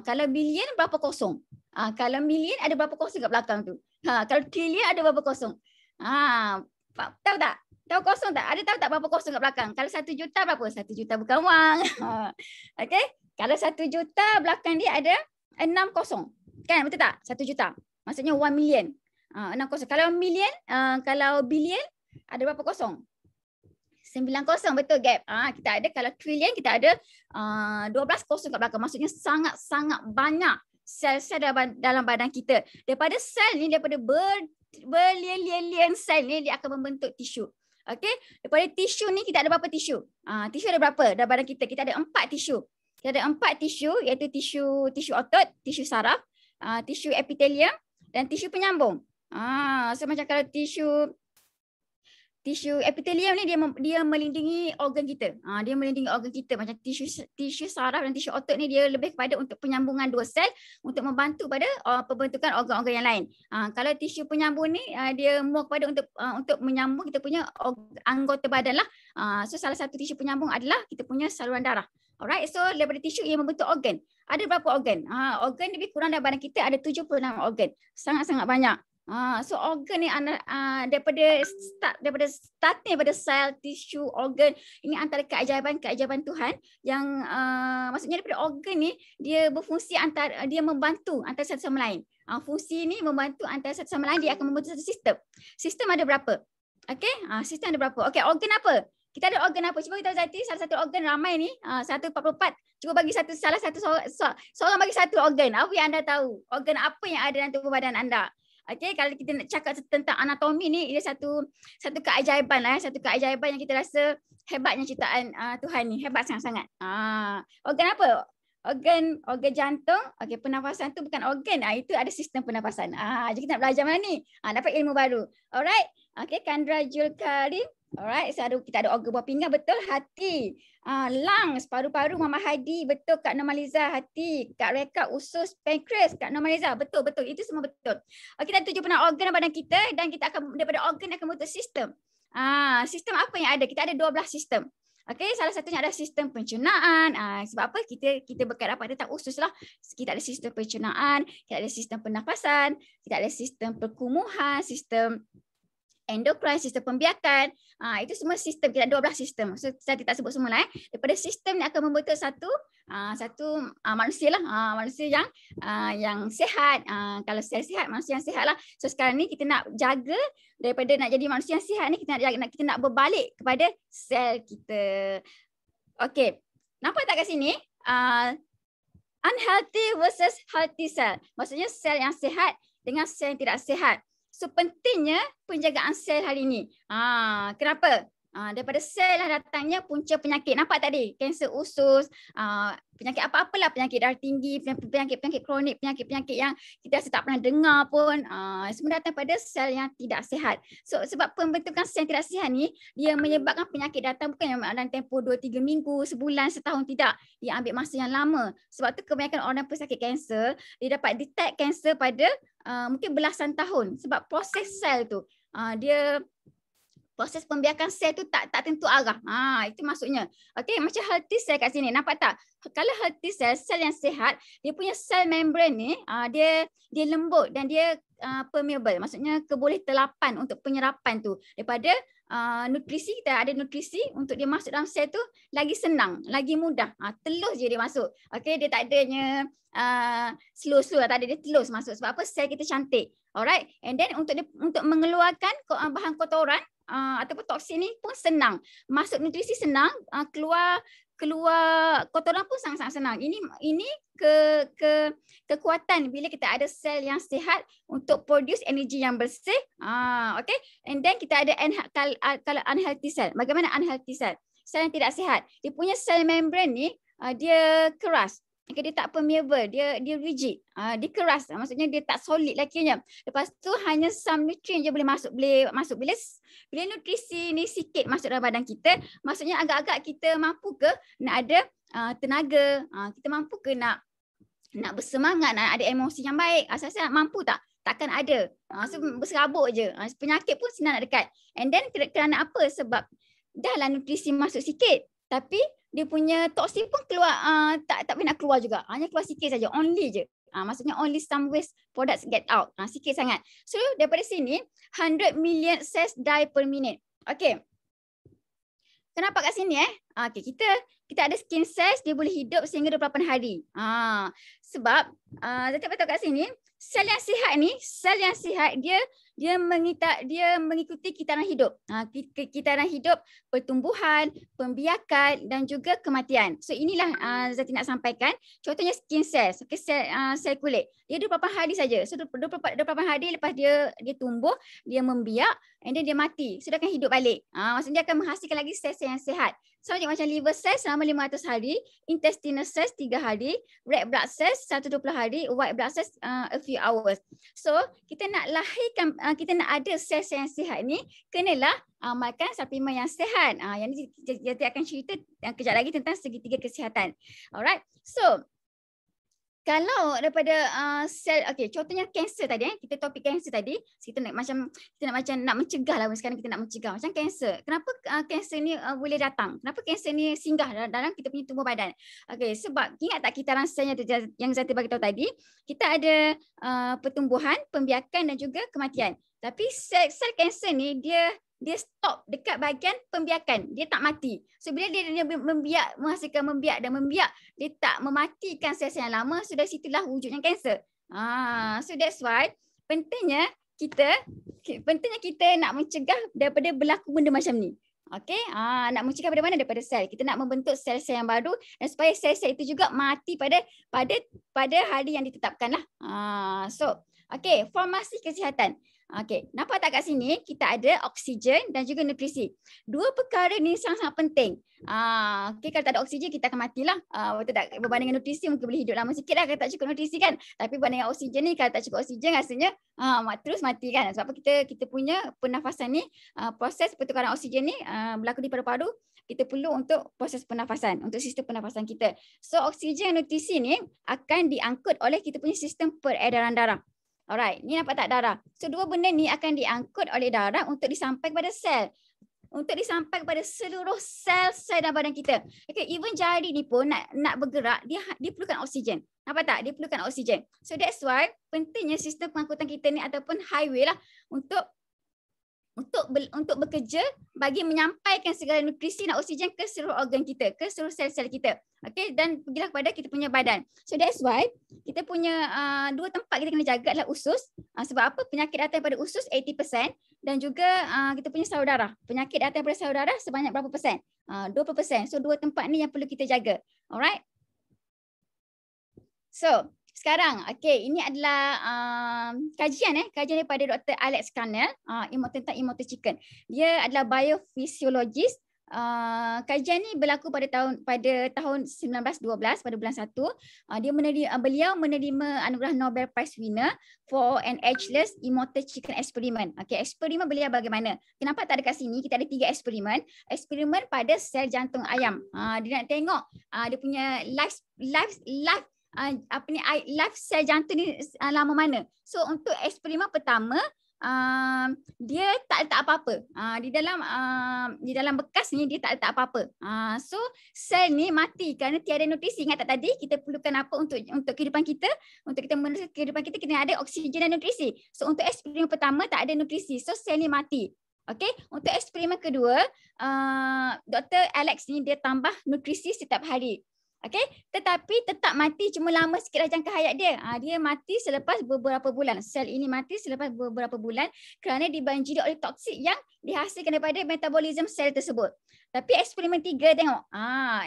Kalau bilion berapa kosong? Kalau million ada berapa kosong kat belakang tu? Kalau trilion ada berapa kosong? Tahu tak? Tahu kosong tak? Ada tahu tak berapa kosong kat belakang? Kalau 1 juta berapa? 1 juta bukan wang. Okey? Kalau 1 juta belakang dia ada 6 kosong. Kan betul tak? 1 juta. Maksudnya 1 million. 6 kosong. Kalau million, kalau billion ada berapa kosong? 9 kosong, betul gap. Kita ada kalau trilion kita ada 12 kosong kat belakang. Maksudnya sangat-sangat banyak sel-sel dalam badan kita. Daripada sel ni, daripada berlian-lian sel ni dia akan membentuk tisu. Okey, daripada tisu ni kita ada berapa tisu? Tisu ada berapa dalam badan kita? Kita ada 4 tisu. Kita ada 4 tisu iaitu tisu otot, tisu saraf, tisu epitelium dan tisu penyambung. So macam kalau tisu epitelium ni dia melindungi organ kita. Dia melindungi organ kita macam tisu saraf dan tisu otot ni dia lebih kepada untuk penyambungan dua sel untuk membantu pada pembentukan organ-organ yang lain. Kalau tisu penyambung ni dia more kepada untuk menyambung kita punya anggota badan lah. So salah satu tisu penyambung adalah kita punya saluran darah. Alright, so daripada tisu ia membentuk organ. Ada berapa organ? Organ lebih kurang dalam badan kita ada 76 organ. Sangat-sangat banyak. So organ ni daripada startnya daripada sel, tisu, organ, ini antara keajaiban Tuhan yang maksudnya daripada organ ni dia berfungsi dia membantu antara satu sama lain. Fungsi ni membantu antara satu sama lain, dia akan membentuk satu sistem. Sistem ada berapa? Okey, sistem ada berapa? Okey, organ apa? Kita ada organ apa? Cuba kita Zati, salah satu organ ramai ni 144. Cuba bagi seorang bagi satu organ. Apa yang anda tahu? Organ apa yang ada dalam tubuh badan anda? Okey, kalau kita nak cakap tentang anatomi ni, ia satu keajaiban lah, satu keajaiban yang kita rasa hebatnya ciptaan Tuhan ni, hebat sangat-sangat. Organ apa? organ jantung. Okey, pernafasan tu bukan organ. Itu ada sistem pernafasan. Jadi kita nak belajar mana ni? Dapat ilmu baru. Alright. Okey, Kandra Julkarim. Alright, kita ada organ buah pinggang, betul, hati. Lungs, paru-paru, Mama Hadi, betul, Kak Normaliza, hati. Kak Reka, usus, pankreas, Kak Normaliza, betul, itu semua betul. Okey, kita tuju pernah organ badan kita dan kita akan daripada organ akan bentuk sistem. Sistem apa yang ada? Kita ada 12 sistem. Okey, salah satunya adalah sistem pencernaan. Sebab apa? Kita berkaitan tentang usus lah. Kita ada sistem pencernaan, kita ada sistem pernafasan, kita ada sistem perkumuhan, sistem endokrin, sistem pembiakan. Itu semua sistem, kita ada 12 sistem. So, saya tak sebut semua lah. Daripada sistem ni akan membentuk satu manusia lah. Manusia yang sihat. Kalau sel sihat, manusia yang sihat lah. So sekarang ni kita nak jaga daripada nak jadi manusia yang sihat ni, kita nak berbalik kepada sel kita. Okey. Nampak tak kat sini? Unhealthy versus healthy cell. Maksudnya sel yang sihat dengan sel yang tidak sihat. So pentingnya penjagaan sel hari ini. Kenapa? Daripada sel lah datangnya punca penyakit. Nampak tadi? Kanser usus, penyakit apa-apalah, penyakit darah tinggi, penyakit kronik, penyakit yang kita rasa tak pernah dengar pun. Semua datang pada sel yang tidak sihat. So sebab pembentukan sel yang tidak sihat ni, dia menyebabkan penyakit datang bukan yang dalam tempoh 2-3 minggu, sebulan, setahun, tidak. Dia ambil masa yang lama. Sebab tu kebanyakan orang pesakit kanser, dia dapat detect kanser pada mungkin belasan tahun. Sebab proses sel tu, proses pembiakan sel tu tak tentu arah. Itu maksudnya. Okey, macam healthy cell kat sini. Nampak tak? Kalau healthy cell, sel yang sihat, dia punya sel membran ni, dia lembut dan dia permeable. Maksudnya keboleh telapan untuk penyerapan tu. Daripada nutrisi, kita ada nutrisi untuk dia masuk dalam sel tu lagi senang, lagi mudah. Telus je dia masuk. Okey, dia tak adanya slow-slow, tak ada, dia telus masuk. Sebab apa? Sel kita cantik. Alright. And then untuk mengeluarkan bahan kotoran ataupun toksin ni pun senang. Masuk nutrisi senang, keluar kotoran pun sangat-sangat senang. Ini kekuatan bila kita ada sel yang sihat untuk produce energi yang bersih. Okay. And then kita ada kalau unhealthy cell. Bagaimana unhealthy cell? Sel yang tidak sihat. Dia punya sel membran ni dia keras. Okay, dia tak permeable, dia rigid, dia keras, maksudnya dia tak solid lakinya. Lepas tu hanya some nutrient je boleh masuk. Bila nutrisi ni sikit masuk dalam badan kita, maksudnya agak-agak kita mampu ke nak ada tenaga, kita mampu ke nak bersemangat, nak ada emosi yang baik. Asal-asal mampu tak? Takkan ada. So berserabut je. Penyakit pun senang nak dekat. And then kerana apa? Sebab dahlah nutrisi masuk sikit, tapi dia punya toksin pun keluar, tak boleh nak keluar juga. Hanya keluar sikit saja, only je. Maksudnya only some waste products get out. Sikit sangat. So daripada sini 100 million cells die per minute. Okay. Kenapa kat sini Okay, kita ada skin cells, dia boleh hidup sehingga 28 hari. Sebab betul-betul kat sini sel yang sihat ni, dia mengikuti kitaran hidup. Kitaran hidup, pertumbuhan, pembiakan dan juga kematian. So inilah Zati nak sampaikan. Contohnya skin cells, okay, sel kulit. Dia 28 hari saja. So 28 hari lepas dia tumbuh, dia membiak and then dia mati. So dia akan hidup balik. Maksudnya dia akan menghasilkan lagi sel-sel yang sihat. Sama macam liver cells selama 500 hari, intestinal cells 3 hari, red blood cells 120 hari, white blood cells a few hours. So kita nak lahirkan, kita nak ada sel-sel yang sihat ni, kenalah makan suplemen yang sihat. Yang ni kita akan cerita kejap lagi tentang segitiga kesihatan. Alright. So kalau daripada sel, okay, contohnya kanser tadi, kita topik kanser tadi, kita nak mencegah lah. Sekarang kita nak mencegah macam kanser. Kenapa kanser ni boleh datang? Kenapa kanser ni singgah dalam kita punya tubuh badan? Okay, sebab ingat tak kitaran selnya yang Zati bagi tahu tadi, kita ada pertumbuhan, pembiakan dan juga kematian. Tapi sel kanser ni dia stop dekat bahagian pembiakan. Dia tak mati. So bila dia membiak, menghasilkan membiak, dia tak mematikan sel-sel yang lama. So dari situlah wujudnya kanser. So that's why pentingnya kita nak mencegah daripada berlaku benda macam ni. Okay, nak mencegah daripada mana? Daripada sel. Kita nak membentuk sel-sel yang baru dan supaya sel-sel itu juga mati pada hari yang ditetapkan lah. So, okay, formasi kesihatan. Okey, nampak tak kat sini kita ada oksigen dan juga nutrisi. Dua perkara ni sangat-sangat penting. Okey, kalau tak ada oksigen kita akan matilah. Betul tak? Berbanding dengan nutrisi mungkin boleh hidup lama sikit lah kalau tak cukup nutrisi kan. Tapi berbanding dengan oksigen ni, kalau tak cukup oksigen rasanya terus mati kan. Sebab kita punya pernafasan ni, proses pertukaran oksigen ni berlaku di paru-paru. Kita perlu untuk proses pernafasan, untuk sistem pernafasan kita. So oksigen dan nutrisi ni akan diangkut oleh kita punya sistem peredaran darah. Alright, ni nampak tak darah? So dua benda ni akan diangkut oleh darah untuk disampai kepada sel. Untuk disampai kepada seluruh sel-sel dalam badan kita. Okay, even jari ni pun nak bergerak, dia perlukan oksigen. Nampak tak? Dia perlukan oksigen. So that's why pentingnya sistem pengangkutan kita ni ataupun highway lah untuk bekerja bagi menyampaikan segala nutrisi dan oksigen ke seluruh organ kita, ke seluruh sel-sel kita. Okey, dan pergilah kepada kita punya badan. So that's why kita punya dua tempat kita kena jaga adalah usus. Sebab apa? Penyakit datang daripada usus 80% dan juga kita punya salur darah. Penyakit datang daripada salur darah sebanyak berapa persen? 20%. So dua tempat ni yang perlu kita jaga. Alright. So sekarang, okay, ini adalah kajian daripada Dr. Alex Carnell tentang immortal chicken. Dia adalah biofisiologis. Kajian ni berlaku pada tahun 1912 pada bulan 1. Beliau menerima anugerah Nobel Prize winner for an ageless immortal chicken experiment. Okay, eksperimen beliau bagaimana? Kenapa tak ada kat sini? Kita ada 3 eksperimen. Eksperimen pada sel jantung ayam. Dia nak tengok dia punya life sel jantung ni lama mana. So untuk eksperimen pertama dia tak letak apa-apa. Di dalam bekas ni dia tak letak apa-apa. So sel ni mati kerana tiada nutrisi. Ingat tak tadi kita perlukan apa untuk kehidupan kita? Untuk kita meneruskan kehidupan kita kena ada oksigen dan nutrisi. So untuk eksperimen pertama tak ada nutrisi. So sel ni mati. Okay, untuk eksperimen kedua Dr. Alex ni dia tambah nutrisi setiap hari. Okay, tetapi tetap mati, cuma lama sikitlah jangka hayat dia. Dia mati selepas beberapa bulan. Sel ini mati selepas beberapa bulan kerana dibanjiri oleh toksik yang dihasilkan daripada metabolisme sel tersebut. Tapi eksperimen 3 tengok.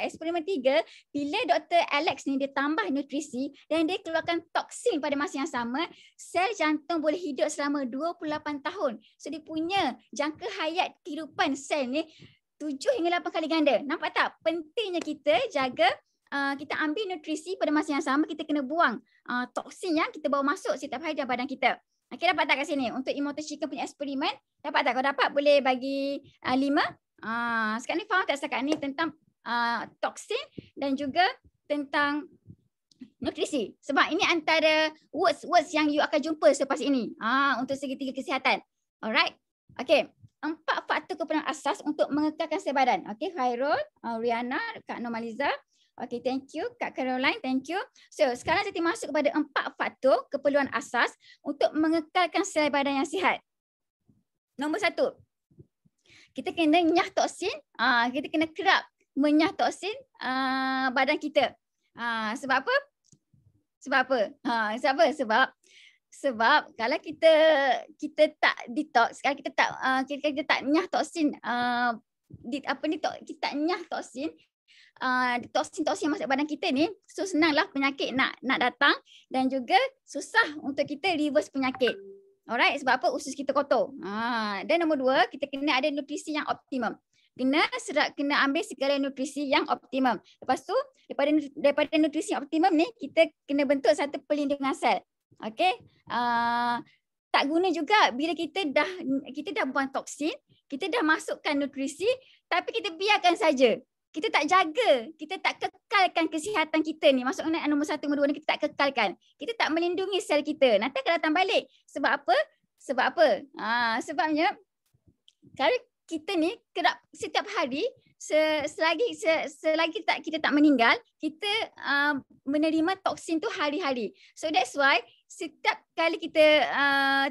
Eksperimen 3 bila Dr. Alex ni dia tambah nutrisi dan dia keluarkan toksin pada masa yang sama, sel jantung boleh hidup selama 28 tahun. So dia punya jangka hayat kehidupan sel ni 7 hingga 8 kali ganda. Nampak tak? Pentingnya kita jaga kita ambil nutrisi pada masa yang sama, kita kena buang toksin yang kita bawa masuk setiap hari dalam badan kita. Okay, dapat tak kat sini? Untuk immortal chicken punya eksperimen, dapat tak? Kalau dapat boleh bagi 5. Sekarang ni faham tak setakat ni tentang toksin dan juga tentang nutrisi? Sebab ini antara words yang you akan jumpa selepas ini untuk segitiga kesihatan. Alright? Okay. 4 faktor keperluan asas untuk mengekalkan sel badan. Okay, Khairul, Riana, Kak Normaliza. Okay, thank you. Kak Caroline, thank you. So, sekarang saya masuk kepada 4 faktor keperluan asas untuk mengekalkan sel badan yang sihat. Nombor 1, kita kena nyah toksin. Kita kena kerap menyah toksin badan kita. Sebab apa? Sebab kalau kita tak detox, kalau kita tak nyah toksin, kita tak nyah toksin, toksin-toksin yang masuk badan kita ni, so senanglah penyakit nak datang dan juga susah untuk kita reverse penyakit. Alright, sebab apa? Usus kita kotor. Dan nombor 2, kita kena ada nutrisi yang optimum. Kena ambil segala nutrisi yang optimum. Lepas tu, daripada nutrisi yang optimum ni, kita kena bentuk satu perlindungan sel. Okay? Tak guna juga bila kita dah buang toksin, kita dah masukkan nutrisi, tapi kita biarkan saja. Kita tak jaga, kita tak kekalkan kesihatan kita ni. Maksudnya nombor 1, nombor 2 ni kita tak kekalkan. Kita tak melindungi sel kita. Nanti akan datang balik. Sebab apa? Sebabnya kalau kita ni kerap setiap hari, selagi kita tak meninggal, kita menerima toksin tu hari-hari. So that's why setiap kali kita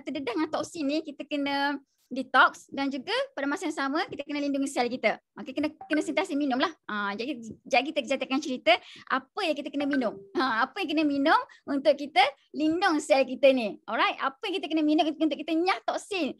terdedah dengan toksin ni, kita kena detox dan juga pada masa yang sama kita kena lindungi sel kita. Okay, kena sentiasa minum lah. Jadi kita akan cerita apa yang kita kena minum. Apa yang kena minum untuk kita lindung sel kita ni. Alright, apa yang kita kena minum untuk kita nyah toksin.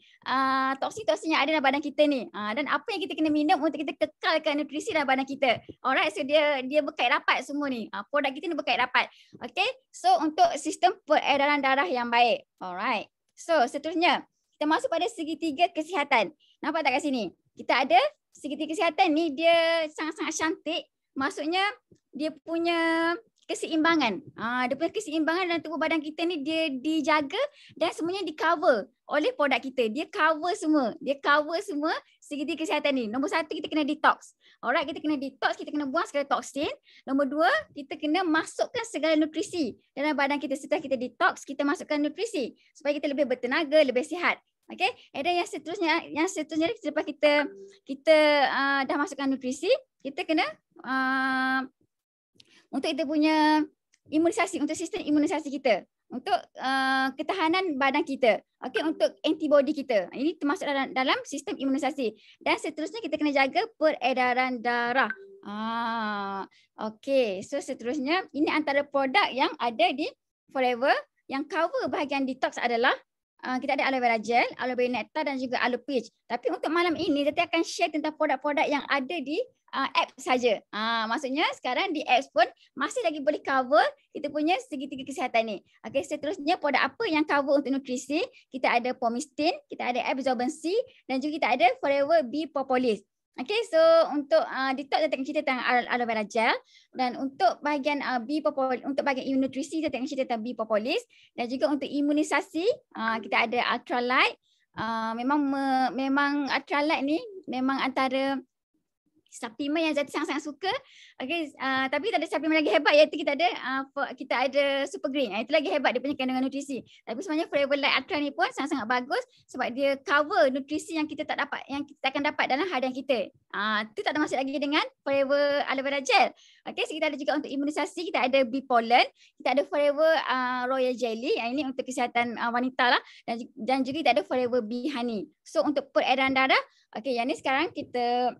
Toksin-toksin yang ada dalam badan kita ni. Dan apa yang kita kena minum untuk kita kekalkan nutrisi dalam badan kita. Alright, so dia berkait rapat semua ni. Produk kita ni berkait rapat. Okay, so untuk sistem peredaran darah yang baik. Alright, so seterusnya kita masuk pada segitiga kesihatan. Nampak tak kat sini? Kita ada segitiga kesihatan ni, dia sangat-sangat cantik. Maksudnya dia punya keseimbangan. Dia punya keseimbangan dalam tubuh badan kita ni dia dijaga dan semuanya di cover oleh produk kita. Dia cover semua. Dia cover semua segitiga kesihatan ni. Nombor 1, kita kena detox. Alright, kita kena detox, kita kena buang segala toksin. Nombor 2, kita kena masukkan segala nutrisi dalam badan kita. Setelah kita detox, kita masukkan nutrisi supaya kita lebih bertenaga, lebih sihat. Okay, dan yang seterusnya selepas kita dah masukkan nutrisi, kita kena untuk kita punya imunisasi, untuk sistem imunisasi kita, untuk ketahanan badan kita, okey, untuk antibody kita. Ini termasuk dalam sistem imunisasi. Dan seterusnya kita kena jaga peredaran darah. Okey, so seterusnya ini antara produk yang ada di Forever. Yang cover bahagian detox adalah kita ada aloe vera gel, aloe vera nectar dan juga aloe peach. Tapi untuk malam ini kita akan share tentang produk-produk yang ada di apps saja. Maksudnya sekarang di apps pun masih lagi boleh cover kita punya segitiga kesihatan ni. Okey, seterusnya produk apa yang cover untuk nutrisi? Kita ada Pomistin, kita ada Absorbency dan juga kita ada Forever Bee Propolis. Okey, so untuk detox kita tengok cerita tentang aloe vera gel, dan untuk bahagian bee propolis, untuk bahagian nutrisi kita tengok cerita tentang bee propolis, dan juga untuk imunisasi kita ada ultralight. Memang ultralight ni memang antara suplemen yang Zati sangat-sangat suka. Okay, tapi tak ada suplemen lagi hebat, iaitu kita ada Super Green. Itu lagi hebat, dia punya kandungan nutrisi. Tapi sebenarnya Forever Light Ultra ni pun sangat-sangat bagus sebab dia cover nutrisi yang kita tak dapat, yang kita akan dapat dalam harian kita. Itu tak termasuk lagi dengan Forever Aloe Vera Gel. Okay, so kita ada juga untuk imunisasi, kita ada Bee Pollen, kita ada Forever Royal Jelly, yang ini untuk kesihatan wanita lah, dan juga kita ada Forever Bee Honey. So untuk peredaran darah, okay, yang ni sekarang kita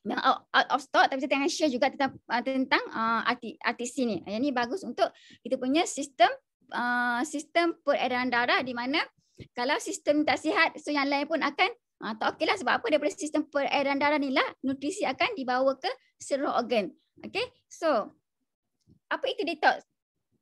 out of stock, tapi kita akan share juga tentang RTC ni. Yang ni bagus untuk kita punya sistem peredaran darah, di mana kalau sistem tak sihat, so yang lain pun akan tak okey lah. Sebab apa? Daripada sistem peredaran darah ni lah nutrisi akan dibawa ke seluruh organ. Okay, so apa itu detox?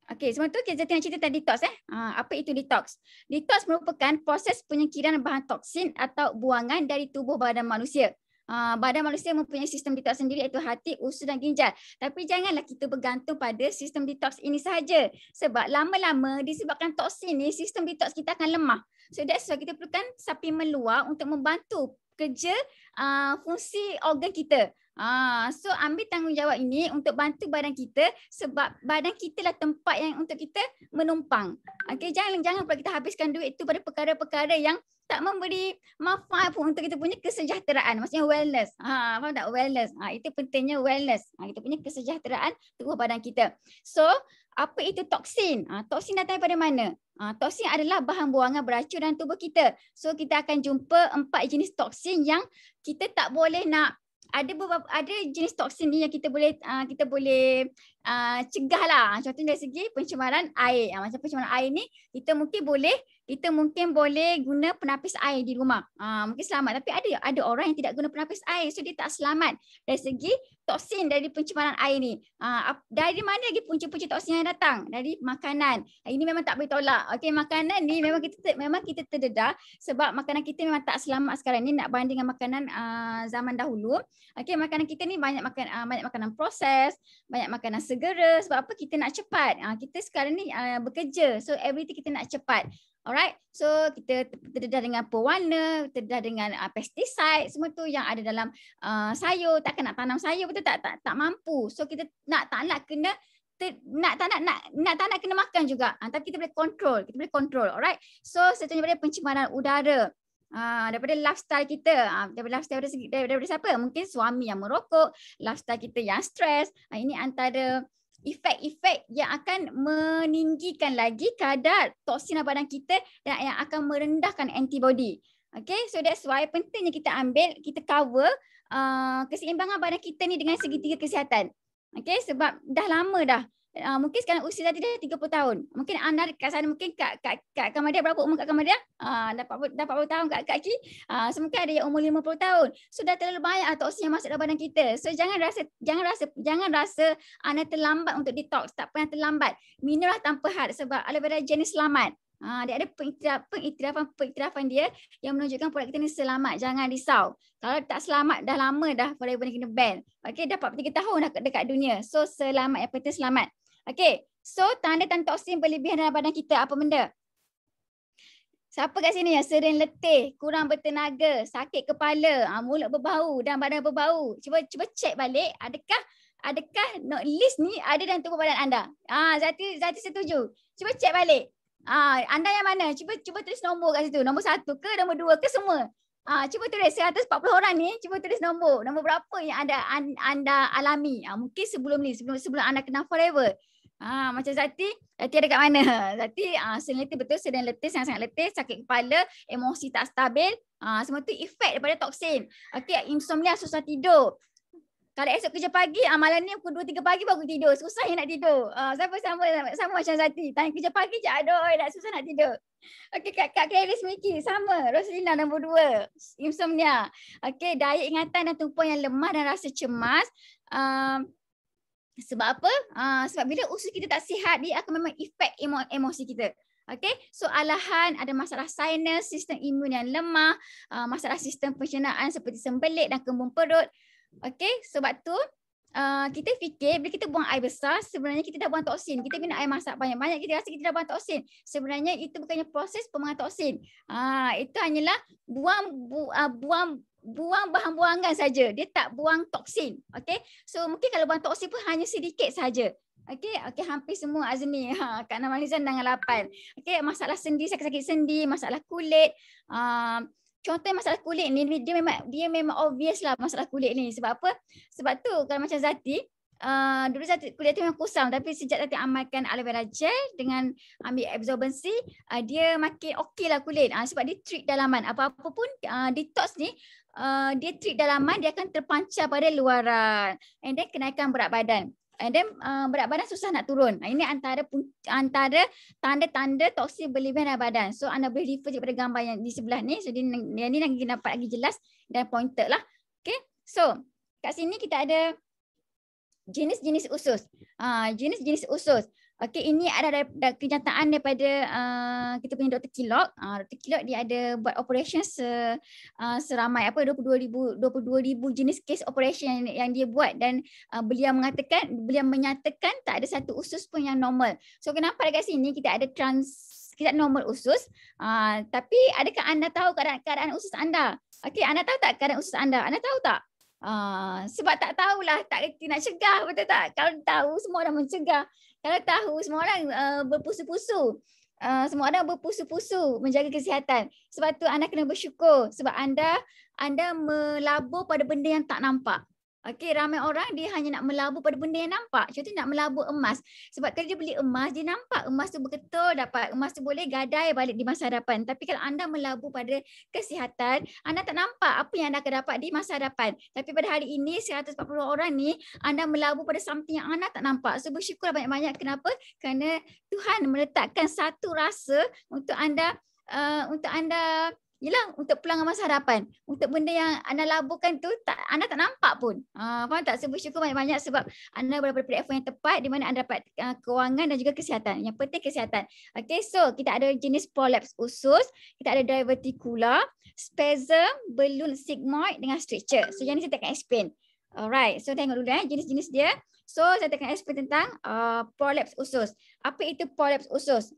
Okay, sebelum tu kita tengok cerita tentang detox. Apa itu detox? Detox merupakan proses penyingkiran bahan toksin atau buangan dari tubuh badan manusia. Badan manusia mempunyai sistem detox sendiri, iaitu hati, usus dan ginjal. Tapi janganlah kita bergantung pada sistem detox ini sahaja. Sebab lama-lama disebabkan toksin ni, sistem detox kita akan lemah. So that's why kita perlukan suplemen luar untuk membantu kerja fungsi organ kita. So ambil tanggungjawab ini untuk bantu badan kita, sebab badan kita lah tempat yang untuk kita menumpang. Okay, jangan pula kita habiskan duit itu pada perkara-perkara yang tak memberi manfaat pun untuk kita punya kesejahteraan. Maksudnya wellness. Faham tak? Wellness. Itu pentingnya wellness. Kita punya kesejahteraan tubuh badan kita. So, apa itu toksin? Toksin datang daripada mana? Toksin adalah bahan buangan beracun dalam tubuh kita. So, kita akan jumpa 4 jenis toksin yang kita tak boleh nak. Ada jenis toksin ni yang kita boleh cegah lah. Contohnya dari segi pencemaran air. Macam pencemaran air ni kita mungkin boleh guna penapis air di rumah. Mungkin selamat. Tapi ada orang yang tidak guna penapis air, so dia tak selamat dari segi toksin dari pencemaran air ni. Dari mana lagi punca-punca toksin yang datang? Dari makanan. Ini memang tak boleh tolak. Okey, makanan ni memang kita terdedah sebab makanan kita memang tak selamat sekarang ni nak banding dengan makanan zaman dahulu. Okey, makanan kita ni banyak makanan proses, banyak makanan segera. Sebab apa? Kita nak cepat. Kita sekarang ni bekerja, so everything kita nak cepat. Alright, so kita terdedah dengan pewarna, terdedah dengan pesticide, semua tu yang ada dalam sayur. Takkan nak tanam sayur, betul tak mampu. So kita nak kena kena makan juga. Tapi kita boleh kontrol, alright. So seterusnya daripada pencemaran udara. Daripada lifestyle kita, daripada siapa? Mungkin suami yang merokok, lifestyle kita yang stres. Ini antara efek-efek yang akan meninggikan lagi kadar toksin dalam badan kita dan yang akan merendahkan antibody. Okay, so that's why pentingnya kita cover keseimbangan badan kita ni dengan segitiga kesihatan. Okay, sebab dah lama dah. Mungkin sekarang usia tadi dah 30 tahun. Mungkin anda kat sana, mungkin kat Kamadia, berapa umur kat Kamadia? Dah 40 tahun kat Ki. So mungkin ada yang umur 50 tahun. So dah terlalu banyak toksin yang masuk dalam badan kita. So jangan rasa anda terlambat untuk detox. Tak pernah terlambat. Minumlah tanpa had sebab aloe vera gel ni selamat. Dia ada pengiktirafan dia yang menunjukkan produk kita ni selamat, jangan risau. Kalau tak selamat dah lama dah forever ni kena ban. Okey, dah 43 tahun dah dekat dunia. So selamat, yang penting selamat. Okey, so tanda-tanda toksin berlebihan dalam badan kita apa benda? Siapa kat sini yang sering letih, kurang bertenaga, sakit kepala, mulut berbau dan badan berbau? Cuba cek balik, adakah list ni ada dalam tubuh badan anda? Zati setuju. Cuba cek balik. Anda yang mana? Cuba tulis nombor kat situ. Nombor 1 ke, nombor 2 ke, semua? Cuba tulis 140 orang ni, cuba tulis nombor berapa yang anda alami. Mungkin sebelum ni, sebelum anda kenal forever. Macam Zati ada kat mana? Zati sering letih, betul, sering letih, sangat-sangat letih, sakit kepala, emosi tak stabil. Semua tu efek daripada toksin. Okey, insomnia, susah tidur. Kalau esok kerja pagi, malam ni pukul 2-3 pagi baru tidur. Susah nak tidur. Siapa sama macam Zati. Tanya kerja pagi je, aduh, nak susah nak tidur. Okey, Kak Clarice Miki, sama. Roslina nombor 2, insomnia. Okey, daya ingatan dan tumpuan yang lemah dan rasa cemas. Sebab apa? Sebab bila usus kita tak sihat, dia akan memang efek emosi kita. Okay, so alahan ada masalah sinus, sistem imun yang lemah, masalah sistem pencernaan seperti sembelit dan kembung perut. Okay, sebab tu kita fikir bila kita buang air besar, sebenarnya kita dah buang toksin. Kita minum air masak banyak-banyak, kita rasa kita dah buang toksin. Sebenarnya itu bukannya proses pembuangan toksin. Itu hanyalah buang bahan buangan saja. Dia tak buang toksin. Okay, so mungkin kalau buang toksin pun hanya sedikit saja. Okey, hampir semua Azmi. Kak Namalizan dengan 8. Okey, masalah sendi, sakit-sakit sendi, masalah kulit. Contohnya masalah kulit ni dia memang obvious lah masalah kulit ni. Sebab apa? Sebab tu kalau macam Zati, dulu Zati kulit tu memang kusam, tapi sejak Zati amalkan aloe vera gel dengan ambil absorbency, dia makin okey lah kulit. Sebab dia treat dalaman. Apa-apa pun detox ni dia treat dalaman, dia akan terpancar pada luaran. And then kenaikan berat badan. And then berat badan susah nak turun. Ini antara tanda-tanda toksin berlebihan dalam badan. So anda boleh refer kepada gambar yang di sebelah ni. So dia ni lagi nampak lagi jelas dan pointed lah. Okay. So kat sini kita ada jenis-jenis usus. Jenis-jenis usus. Okey, ini ada kenyataan daripada kita punya Dr. Killock. Dr. Killock dia ada buat operation seramai 22,000 jenis case operation yang dia buat, dan beliau menyatakan tak ada satu usus pun yang normal. So kenapa dekat sini kita ada normal usus, tapi adakah anda tahu keadaan usus anda? Okey, anda tahu tak keadaan usus anda? Anda tahu tak? Sebab tak tahulah, tak reti nak cegah, betul tak? Kalau tahu semua orang mencegah. Kalau tahu semua orang berpusu-pusu. Semua orang berpusu-pusu menjaga kesihatan. Sebab tu anda kena bersyukur sebab anda melabur pada benda yang tak nampak. Okey, ramai orang dia hanya nak melabur pada benda yang nampak. Contohnya nak melabur emas. Sebab kalau dia beli emas, dia nampak emas tu berketul, dapat emas tu boleh gadai balik di masa hadapan. Tapi kalau anda melabur pada kesihatan, anda tak nampak apa yang anda akan dapat di masa hadapan. Tapi pada hari ini 140 orang ni anda melabur pada something yang anda tak nampak. So bersyukur banyak-banyak. Kenapa? Kerana Tuhan meletakkan satu rasa untuk anda yelah, untuk pelangan masa hadapan. Untuk benda yang anda laburkan tu anda tak nampak pun. Faham tak? So bersyukur banyak-banyak sebab anda berada pada platform yang tepat di mana anda dapat kewangan dan juga kesihatan. Yang penting kesihatan. Okay, so kita ada jenis prolapse usus, kita ada diverticular, spasm, balloon sigmoid dengan stricture. So yang ni saya akan explain. Alright, so tengok dulu jenis-jenis dia. So saya akan explain tentang prolapse usus. Apa itu prolapse usus?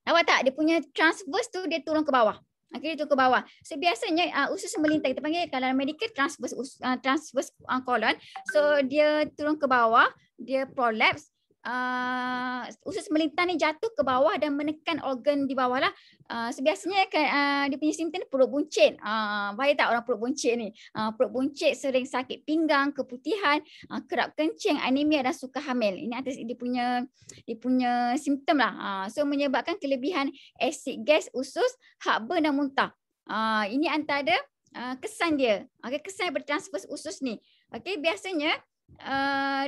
Nampak tak? Dia punya transverse tu dia turun ke bawah. Okay, dia turun ke bawah. So biasanya usus melintang. Kita panggil kalau medical transverse colon. So dia turun ke bawah. Dia prolapse. Usus melintang ni jatuh ke bawah dan menekan organ di bawah lah. So biasanya dia punya simptom ni perut buncit. Bahaya tak orang perut buncit ni? Perut buncit, sering sakit pinggang, keputihan, kerap kencing, anemia dan sukar hamil. Ini atas dia punya simptom lah. So menyebabkan kelebihan asid gas usus, heartburn dan muntah. Ini antara kesan dia. Okay, kesan bertransverse usus ni. Okay, biasanya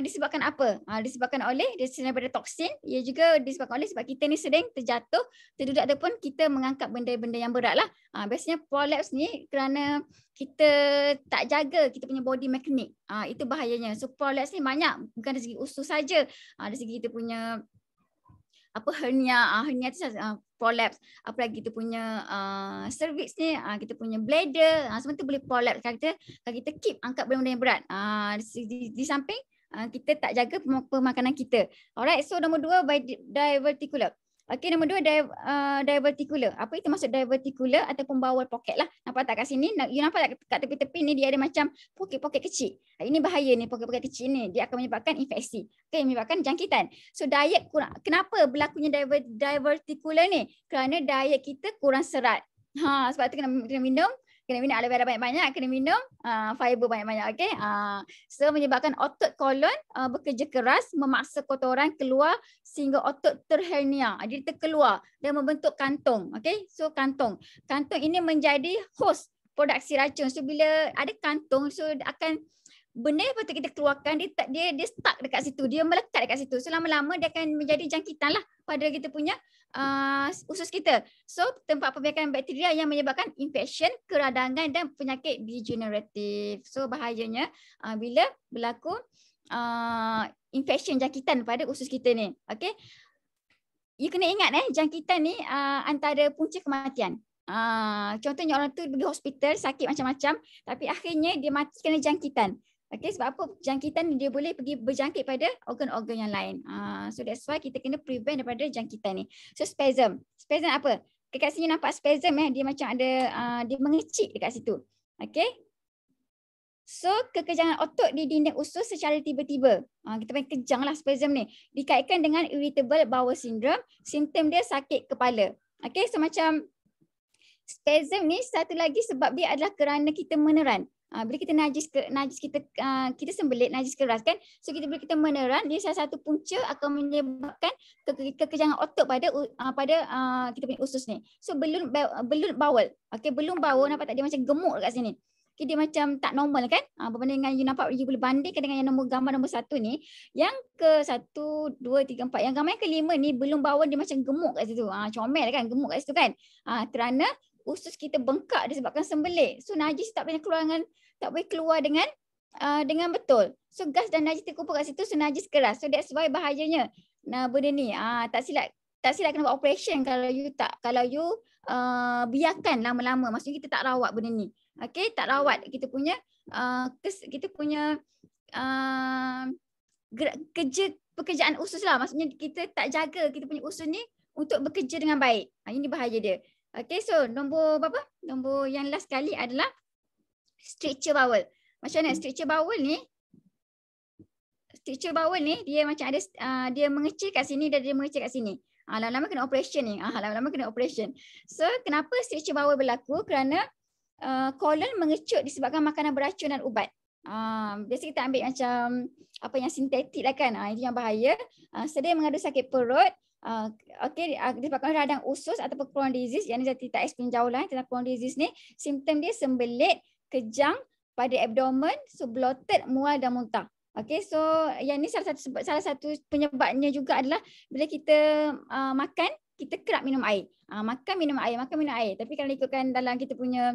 disebabkan apa? Disebabkan oleh daripada toksin. Ia juga disebabkan oleh sebab kita ni sering terjatuh, terduduk ataupun kita mengangkat benda-benda yang berat lah. Biasanya prolapse ni kerana kita tak jaga kita punya body mechanic. Itu bahayanya. So prolapse ni banyak, bukan dari segi usus saja. Dari segi kita punya apa hernia, hernia tu prolapse. Apa lagi kita punya cervix ni, kita punya bladder, semua tu boleh prolapse kalau kita keep angkat benda-benda yang berat. Di samping kita tak jaga pemakanan kita. Alright, so nombor 2 diverticular. Okey, nombor 2 diverticular. Apa itu maksud diverticular ataupun bowel pocket lah. Nampak tak kat sini? You nampak tak kat tepi-tepi ni dia ada macam poket-poket kecil. Ini bahaya ni, poket-poket kecil ni. Dia akan menyebabkan infeksi. Okey, menyebabkan jangkitan. So diet kurang. Kenapa berlakunya diverticular ni? Kerana diet kita kurang serat. Sebab tu kena minum aloe vera banyak-banyak, kena minum fiber banyak-banyak. Okey. So menyebabkan otot kolon bekerja keras, memaksa kotoran keluar sehingga otot terhernia. Dia terkeluar dan membentuk kantung. Okey. So kantung ini menjadi host produksi racun. So bila ada kantung, so akan benda yang patut kita keluarkan, dia stuck dekat situ, dia melekat dekat situ. So lama-lama dia akan menjadi jangkitan lah pada kita punya usus kita. So tempat pembiakan bakteria yang menyebabkan infection, keradangan dan penyakit degeneratif. So bahayanya bila berlaku infection, jangkitan pada usus kita ni. Okay. You kena ingat jangkitan ni antara punca kematian. Contohnya orang tu pergi hospital sakit macam-macam tapi akhirnya dia mati kerana jangkitan. Okay, sebab apa? Jangkitan dia boleh pergi berjangkit pada organ-organ yang lain. So that's why kita kena prevent daripada jangkitan ni. So spasm. Spasm apa? Dekat sini nampak spasm dia macam ada dia mengecik dekat situ. Okay. So kekejangan otot di dinding usus secara tiba-tiba. Kita panggil kejang lah spasm ni. Dikaitkan dengan irritable bowel syndrome. Simptom dia sakit kepala. Okay, so macam spasm ni satu lagi sebab dia adalah kerana kita meneran. Bila kita najis kita sembelit najis keras kan, so bila kita meneran, dia salah satu punca akan menyebabkan kekejangan otot pada kita punya usus ni. So balloon bowel. Okey, balloon bowel nampak tak dia macam gemuk dekat sini. Okay, dia macam tak normal kan? Berbanding dengan you nampak, you boleh bandingkan dengan yang gambar nombor 1 ni. Yang ke 1, 2, 3, 4. Yang gambar yang ke-5 ni balloon bowel dia macam gemuk kat situ. Comel kan, gemuk kat situ kan. Kerana usus kita bengkak disebabkan sembelit. So najis tak boleh keluar dengan betul. So gas dan najis terkumpul kat situ, so najis keras. So that's why bahayanya. Benda ni tak silap kena buat operation kalau you biarkan lama-lama. Maksudnya kita tak rawat benda ni. Okey, tak rawat kita punya pekerjaan usus lah. Maksudnya kita tak jaga kita punya usus ni untuk bekerja dengan baik. Ini bahaya dia. Okay, so nombor berapa? Nombor yang last sekali adalah stricture bowel. Macam mana stricture bowel ni? Stricture bowel ni dia macam ada dia mengecil kat sini dan dia mengecil kat sini. Lama-lama kena operation ni. Lama-lama kena operation. So kenapa stricture bowel berlaku? Kerana kolon mengecut disebabkan makanan beracun dan ubat. Biasa kita ambil macam apa yang sintetik lah kan. Itu yang bahaya. Sedia mengadu sakit perut. Okey, disebabkan radang usus ataupun Crohn disease. Yang ni saya tak explain jauh lah tentang Crohn disease ni. Simptom dia sembelit, kejang pada abdomen, so bloated, mual dan muntah. Okey, so yang ni salah satu penyebabnya juga adalah bila kita makan, kita kerap minum air. Makan minum air. Tapi kalau ikutkan dalam kita punya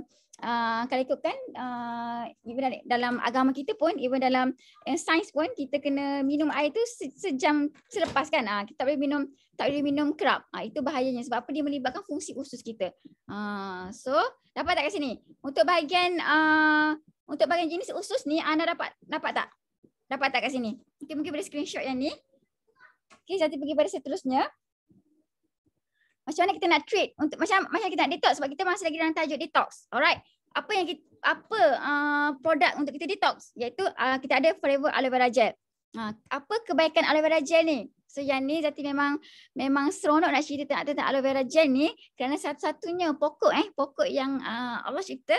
even dalam agama kita pun, even dalam sains pun, kita kena minum air tu sejam selepas kan. Kita tak boleh minum kerap. Itu bahayanya sebab apa? Dia melibatkan fungsi usus kita. So dapat tak kat sini? Untuk bahagian jenis usus ni, anda dapat tak? Dapat tak kat sini? Okay, mungkin boleh screenshot yang ni. Okay, nanti pergi pada seterusnya. Macam mana kita nak treat untuk macam kita nak detox sebab kita masih lagi dalam tajuk detox. Alright. Apa produk untuk kita detox? Iaitu kita ada Forever Aloe Vera Gel. Apa kebaikan aloe vera gel ni? So yang ni Zati memang seronok nak cerita tentang aloe vera gel ni kerana satu-satunya pokok yang Allah cipta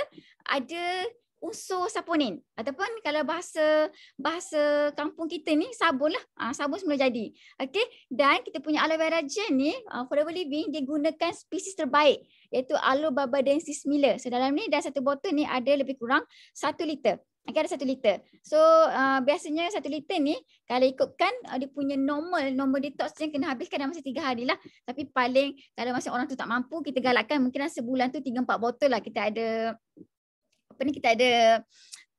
ada unsur saponin ataupun kalau bahasa kampung kita ni sabun lah. Sabun semula jadi. Okey, dan kita punya aloe vera gel ni Forever Living dia gunakan spesies terbaik iaitu Aloe barbadensis Miller. So dalam ni dalam satu botol ni ada lebih kurang 1 liter. Okay, ada 1 liter. So biasanya 1 liter ni kalau ikutkan dia punya normal detox yang kena habiskan dalam masa 3 hari lah. Tapi paling kalau masa orang tu tak mampu, kita galakkan mungkin sebulan tu 3-4 botol lah. Kita ada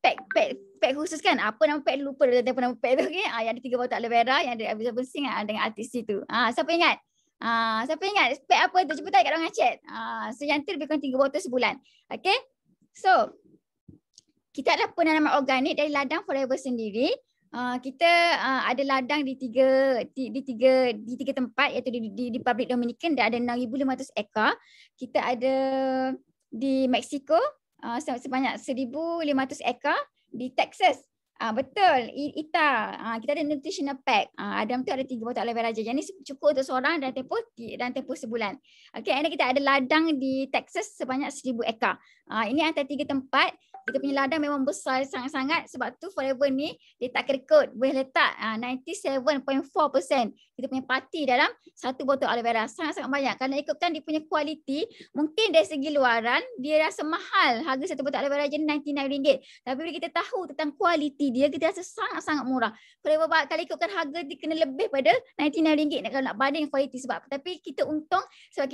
pack khusus kan. Apa nama pack, lupa dah nama pack tu. Okay? Yang ada 3 botol aloe vera, yang ada absorbensin dengan artis tu. Siapa ingat? Siapa ingat spek apa tu? Cuba tanya kat orang chat. So yang tu lebih kurang 3 botol sebulan. Okay. So kita ada penanaman organik dari ladang Forever sendiri. Kita ada ladang di tiga tempat, iaitu di Republic Dominican dia ada 6,500 ekar. Kita ada di Mexico sebanyak 1,500 ekar, di Texas. Betul, ITA. Kita ada nutritional pack. Dalam tu ada 3 botol aloe vera gel. Yang ni cukup untuk seorang dan tempoh sebulan. Okay, and kita ada ladang di Texas sebanyak 1,000 ekar. Ini antara 3 tempat. Kita punya ladang memang besar sangat-sangat, sebab tu Forever ni dia tak kira-kod, boleh letak 97.4% kita punya parti dalam 1 botol aloe vera. Sangat-sangat banyak. Kerana ikutkan dia punya kualiti, mungkin dari segi luaran dia rasa mahal. Harga 1 botol aloe vera je RM99. Tapi bila kita tahu tentang kualiti dia, kita rasa sangat-sangat murah. Forever kalau ikutkan harga dia kena lebih pada RM99 kalau nak banding kualiti. Sebab tapi kita untung sebab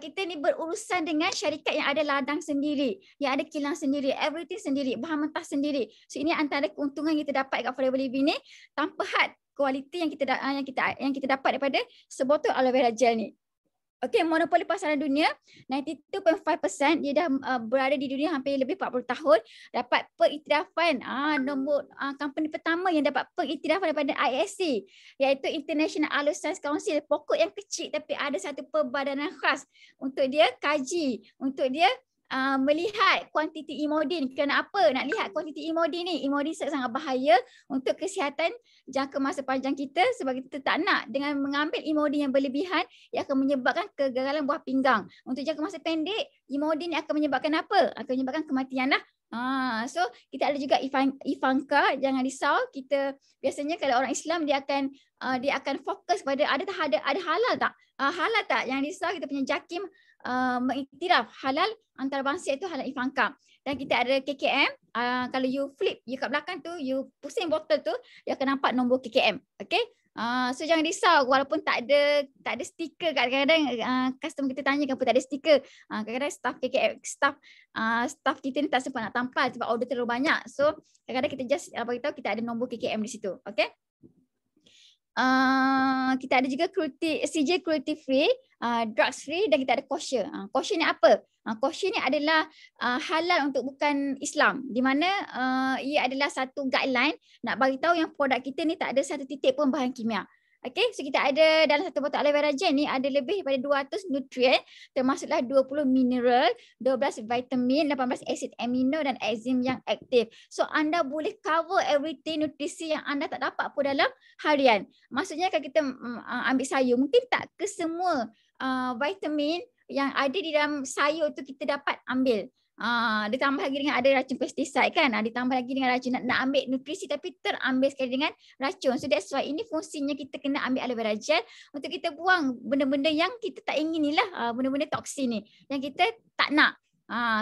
kita ni berurusan dengan syarikat yang ada ladang sendiri, yang ada kilang sendiri, everything sendiri, bahan mentah sendiri. So ini antara keuntungan yang kita dapat kat Forever Living ni, tanpa had kualiti yang kita dapat daripada sebotol aloe vera gel ni. Okey, monopoli pasaran dunia 92.5%, dia dah berada di dunia hampir lebih 40 tahun, dapat pengiktirafan company pertama yang dapat pengiktirafan daripada ISC, iaitu International Aloe Science Council. Pokok yang kecil tapi ada satu perbadanan khas untuk dia kaji, untuk dia melihat kuantiti imodin. Kerana apa nak lihat kuantiti imodin ni? Imodin sangat bahaya untuk kesihatan jangka masa panjang kita, sebab kita tak nak dengan mengambil imodin yang berlebihan yang akan menyebabkan kegagalan buah pinggang. Untuk jangka masa pendek, imodin akan menyebabkan apa? Akan menyebabkan kematian lah. So kita ada juga Ivanka, jangan risau. Kita biasanya kalau orang Islam dia akan fokus pada ada halal tak? Halal tak? Jangan risau, kita punya JAKIM mengiktiraf halal antarabangsa, itu halal Ivanka. Dan kita ada KKM. Kalau you flip, you kat belakang tu, you pusing botol tu, you akan nampak nombor KKM. Okay? So jangan risau walaupun tak ada stiker. Kadang-kadang customer kita tanya kenapa tak ada stiker. Kadang-kadang staff KKM, staff kita ni tak sempat nak tampal sebab order terlalu banyak. So kadang-kadang kita just beritahu kita ada nombor KKM di situ. Okay? Kita ada juga CJ cruelty free, drugs free, dan kita ada kosher. Kosher ni apa? Kosher ni adalah halal untuk bukan Islam, di mana ia adalah satu guideline nak bagi tahu yang produk kita ni tak ada satu titik pun bahan kimia. Okay, so kita ada dalam 1 botol aloe vera gel ni ada lebih daripada 200 nutrien, termasuklah 20 mineral, 12 vitamin, 18 asid amino dan enzim yang aktif. So anda boleh cover everything nutrisi yang anda tak dapat pun dalam harian. Maksudnya kalau kita ambil sayur, mungkin tak ke semua vitamin yang ada di dalam sayur tu kita dapat ambil. Ditambah lagi dengan ada racun pestisida kan, ditambah lagi dengan racun, nak ambil nutrisi tapi terambil sekali dengan racun. So that's why ini fungsinya kita kena ambil aloe vera gel untuk kita buang benda-benda yang kita tak ingin ni lah, benda-benda toksin ni yang kita tak nak.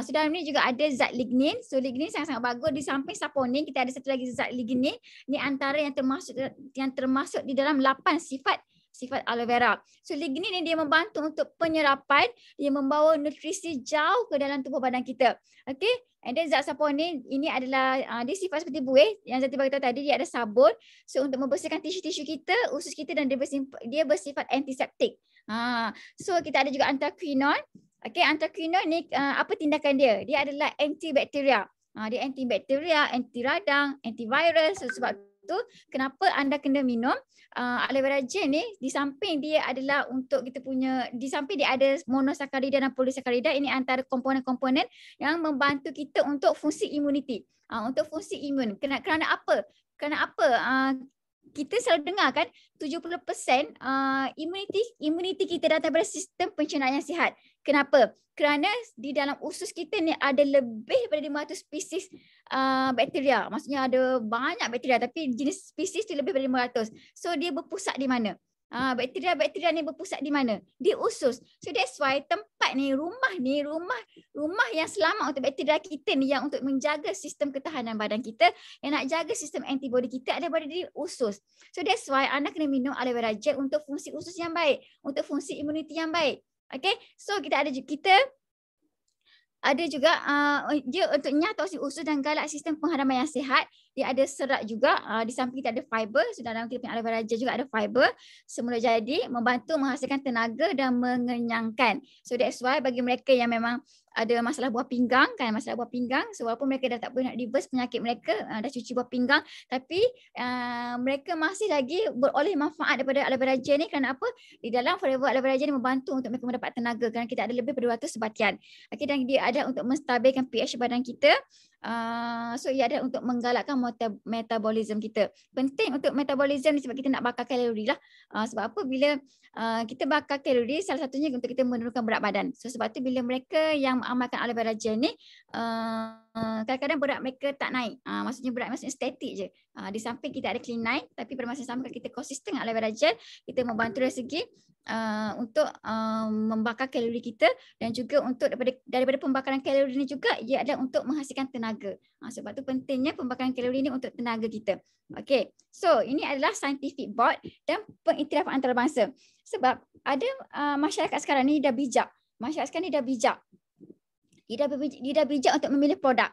So dalam ni juga ada zat lignin. So lignin sangat-sangat bagus. Di samping saponin kita ada satu lagi zat lignin. Ni antara yang termasuk di dalam 8 sifat aloe vera. So lignin ni dia membantu untuk penyerapan, dia membawa nutrisi jauh ke dalam tubuh badan kita. Okay, and then zat saponin ini adalah dia sifat seperti buih yang Zati beritahu tadi, dia ada sabun. So untuk membersihkan tisu-tisu kita, usus kita, dan dia bersifat antiseptik. So kita ada juga anthraquinone. Okay, anthraquinone ni apa tindakan dia? Dia adalah antibakteria. Dia antibakteria, anti radang, antivirus. So, sebab tu kenapa anda kena minum aloe vera gel ni. Di samping dia adalah untuk kita punya, di samping dia ada monosakarida dan polisakarida. Ini antara komponen-komponen yang membantu kita untuk fungsi imuniti, untuk fungsi imun. Kerana apa? Kita selalu dengar kan 70% imuniti kita datang daripada sistem pencernaan yang sihat. Kenapa? Kerana di dalam usus kita ni ada lebih daripada 500 spesies bakteria. Maksudnya ada banyak bakteria, tapi jenis spesies tu lebih daripada 500. So dia berpusat di mana? Bakteria ni berpusat di mana? Di usus. So that's why tempat ni, rumah yang selamat untuk bakteria kita ni, yang untuk menjaga sistem ketahanan badan kita, yang nak jaga sistem antibody kita, ada pada di usus. So that's why anda kena minum aloe vera gel untuk fungsi usus yang baik, untuk fungsi imuniti yang baik. Okay, so kita ada juga dia untuk nyah toksin usus dan galak sistem penghadapan yang sihat. Dia ada serat juga, di samping kita ada fiber. So dalam kita punya aloe vera gel juga ada fiber. Semula jadi membantu menghasilkan tenaga dan mengenyangkan. So that's why bagi mereka yang memang ada masalah buah pinggang kan, masalah buah pinggang, so walaupun mereka dah tak boleh nak reverse penyakit mereka, dah cuci buah pinggang, tapi mereka masih lagi beroleh manfaat daripada aloe vera gel ni. Kerana apa? Di dalam Forever Aloe Vera Gel ni membantu untuk mereka mendapat tenaga kerana kita ada lebih daripada 200 sebatian. Okay, dan dia ada untuk menstabilkan pH badan kita. So ia ada untuk menggalakkan metabolism kita. Penting untuk metabolism ni sebab kita nak bakar kalori lah. Sebab apa? Bila kita bakar kalori, salah satunya untuk kita menurunkan berat badan. So sebab tu bila mereka yang mengamalkan aloe vera gel ni, kadang-kadang berat mereka tak naik. Maksudnya berat maksudnya statik je. Di samping kita ada clean night, tapi pada masa yang sama kalau kita konsisten dengan aloe vera gel, kita membantu dari segi untuk membakar kalori kita, dan juga untuk daripada pembakaran kalori ni juga ia adalah untuk menghasilkan tenaga. Sebab tu pentingnya pembakaran kalori ni untuk tenaga kita. Okay, so ini adalah scientific board dan pengiktirafan antarabangsa. Sebab ada masyarakat sekarang ni dah bijak. Masyarakat sekarang ni dah bijak. Dia dah bijak untuk memilih produk.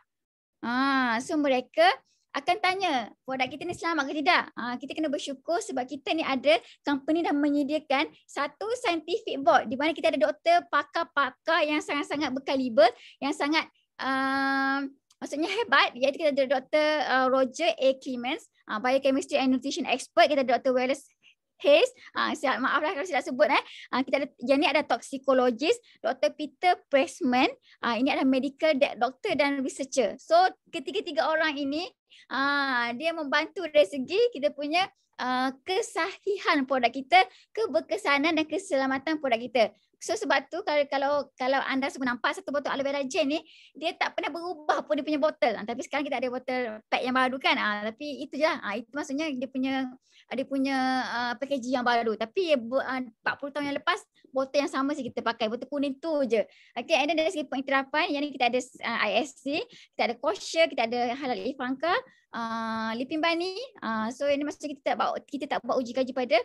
So mereka akan tanya produk kita ni selamat ke tidak. Kita kena bersyukur sebab kita ni ada company dah menyediakan satu scientific board di mana kita ada doktor pakar-pakar yang sangat-sangat berkaliber, yang sangat maksudnya hebat, iaitu kita ada Dr. Roger A. Clements, biochemistry and nutrition expert. Kita ada Dr. Wallace Hayes, maaflah kalau saya tak sebut. Kita ada, yang ni ada toxicologist, Dr. Peter Pressman, ini adalah medical doctor dan researcher. So ketiga-tiga orang ini dia membantu dari segi kita punya kesahihan produk kita, keberkesanan dan keselamatan produk kita. So sebab tu kalau anda semua nampak satu botol aloe vera gel ni, dia tak pernah berubah pun dia punya botol. Tapi sekarang kita ada botol pack yang baru kan. Tapi itu je lah. Itu maksudnya dia punya packaging yang baru. Tapi 40 tahun yang lepas botol yang sama sih kita pakai. Botol kuning tu je. Okay, and then dari segi pengiktirafan, yang ni kita ada ISC, kita ada kosher, kita ada halal ifanka, Lipin Bani. So ini maksudnya kita tak buat uji kaji pada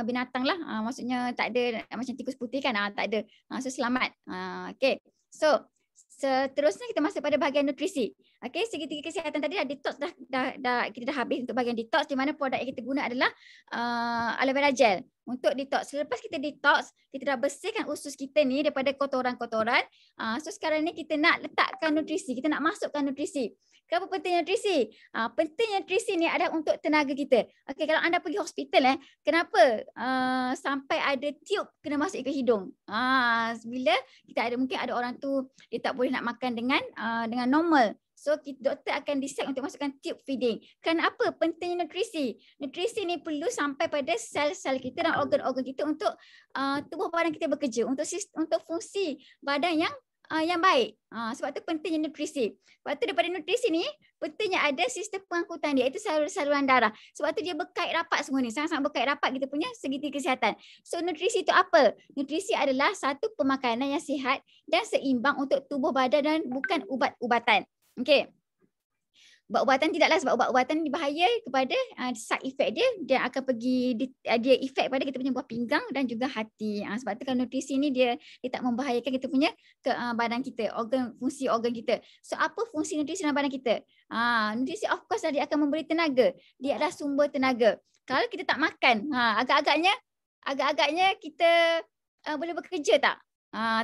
binatang lah. Maksudnya tak ada macam tikus putih kan. Tak ada. So selamat. Okay. So seterusnya kita masuk pada bahagian nutrisi. Okay, segitiga kesihatan tadi dah detox, kita dah habis untuk bahagian detox, di mana produk yang kita guna adalah aloe vera gel untuk detox. Selepas kita detox, kita dah bersihkan usus kita ni daripada kotoran-kotoran. So sekarang ni kita nak letakkan nutrisi, kita nak masukkan nutrisi. Kenapa penting nutrisi? Penting nutrisi ni adalah untuk tenaga kita. Okay, kalau anda pergi hospital, kenapa sampai ada tiup kena masuk ke hidung? Bila kita ada, mungkin ada orang tu dia tak boleh nak makan dengan normal. So doktor akan decide untuk masukkan tube feeding. Kerana apa? Pentingnya nutrisi. Nutrisi ni perlu sampai pada sel-sel kita dan organ-organ kita untuk tubuh badan kita bekerja, untuk fungsi badan yang baik. Sebab tu pentingnya nutrisi. Sebab tu daripada nutrisi ni pentingnya ada sistem pengangkutan dia, iaitu saluran darah. Sebab tu dia berkait rapat semua ni. Sangat-sangat berkait rapat kita punya segitiga kesihatan. So nutrisi itu apa? Nutrisi adalah satu pemakanan yang sihat dan seimbang untuk tubuh badan dan bukan ubat-ubatan. Okey. Ubat-ubatan tidaklah, sebab ubat-ubatan ni bahaya kepada side effect dia akan dia efek pada kita punya buah pinggang dan juga hati. Sebab tu kalau nutrisi ni dia tak membahayakan kita punya badan kita, fungsi organ kita. So apa fungsi nutrisi dalam badan kita? Nutrisi of course dia akan memberi tenaga. Dia adalah sumber tenaga. Kalau kita tak makan, agak-agaknya kita boleh bekerja tak?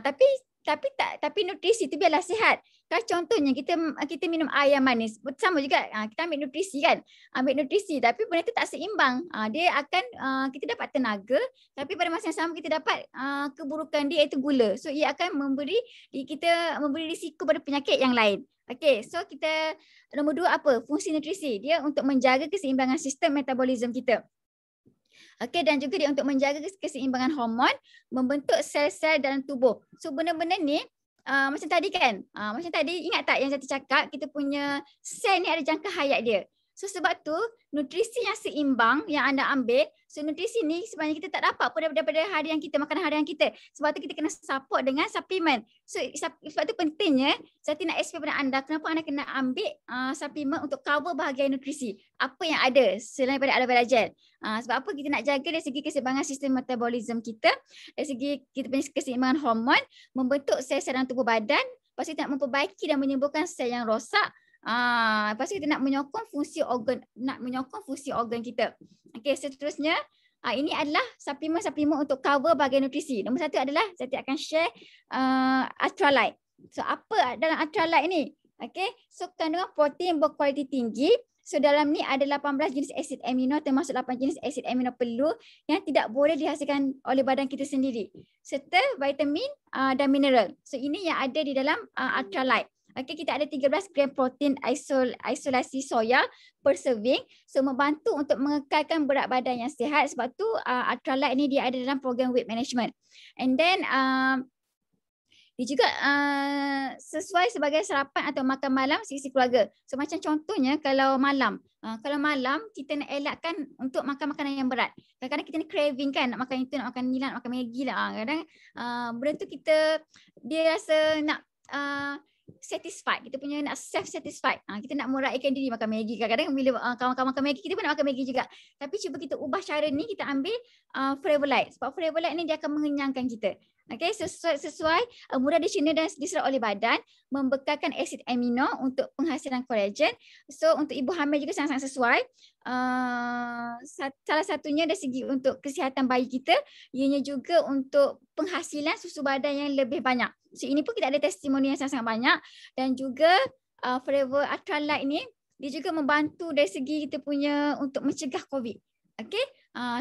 Tapi nutrisi tu biarlah sihat. Kalau contohnya kita minum air yang manis, sama juga kita ambil nutrisi kan. Ambil nutrisi tapi benda tu tak seimbang. Dia akan kita dapat tenaga tapi pada masa yang sama kita dapat keburukan dia, iaitu gula. So ia akan memberi risiko pada penyakit yang lain. Okey, so kita nombor 2 apa? Fungsi nutrisi. Dia untuk menjaga keseimbangan sistem metabolisme kita. Okey, dan juga dia untuk menjaga keseimbangan hormon, membentuk sel-sel dalam tubuh. So benda-benda ni macam tadi kan, macam tadi ingat tak yang saya cakap, kita punya sel ni ada jangka hayat dia. So sebab tu nutrisi yang seimbang yang anda ambil, so nutrisi ni sebenarnya kita tak dapat pun daripada harian kita, makanan harian kita. Sebab tu kita kena support dengan suplemen. So sebab tu pentingnya saya nak explain pada anda kenapa anda kena ambil suplemen untuk cover bahagian nutrisi. Apa yang ada selain daripada aloe vera gel. Sebab apa? Kita nak jaga dari segi keseimbangan sistem metabolisme kita, dari segi kita punya keseimbangan hormon, membentuk sel-sel dalam tubuh badan, Lepas tu kita nak memperbaiki dan menyembuhkan sel yang rosak. Lepas tu kita nak menyokong fungsi organ kita. Okey, seterusnya ini adalah suplemen-suplemen untuk cover bahagian nutrisi. Nombor satu adalah saya akan share Ultralight. So apa dalam Ultralight ni? Okey, so kandungan protein berkualiti tinggi. So dalam ni ada 18 jenis asid amino termasuk 8 jenis asid amino perlu yang tidak boleh dihasilkan oleh badan kita sendiri. Serta vitamin dan mineral. So ini yang ada di dalam Ultralight. Okey, kita ada 13 gram protein isolasi soya per serving. So membantu untuk mengekalkan berat badan yang sihat. Sebab tu Ultralight ni dia ada dalam program weight management. And then dia juga sesuai sebagai sarapan atau makan malam sisi keluarga. So macam contohnya kalau malam kita nak elakkan untuk makan makanan yang berat. Kadang-kadang kita ni craving kan, nak makan itu, nak makan ni lah, nak makan Maggi lah. Kadang benda tu dia rasa nak satisfied. Kita punya nak self-satisfied. Kita nak meraihkan diri makan Maggi. Kadang-kadang bila kawan-kawan makan Maggi, kita pun nak makan Maggi juga. Tapi cuba kita ubah cara ni, kita ambil Flavolite. Sebab Flavolite ni dia akan mengenyangkan kita. Okay, sesuai mudah dicerna dan diserap oleh badan, membekalkan asid amino untuk penghasilan kolagen. So untuk ibu hamil juga sangat-sangat sesuai. Salah satunya dari segi untuk kesihatan bayi kita, ianya juga untuk penghasilan susu badan yang lebih banyak. So ini pun kita ada testimoni yang sangat-sangat banyak. Dan juga Forever Ultralight ni dia juga membantu dari segi kita punya untuk mencegah COVID. Okay,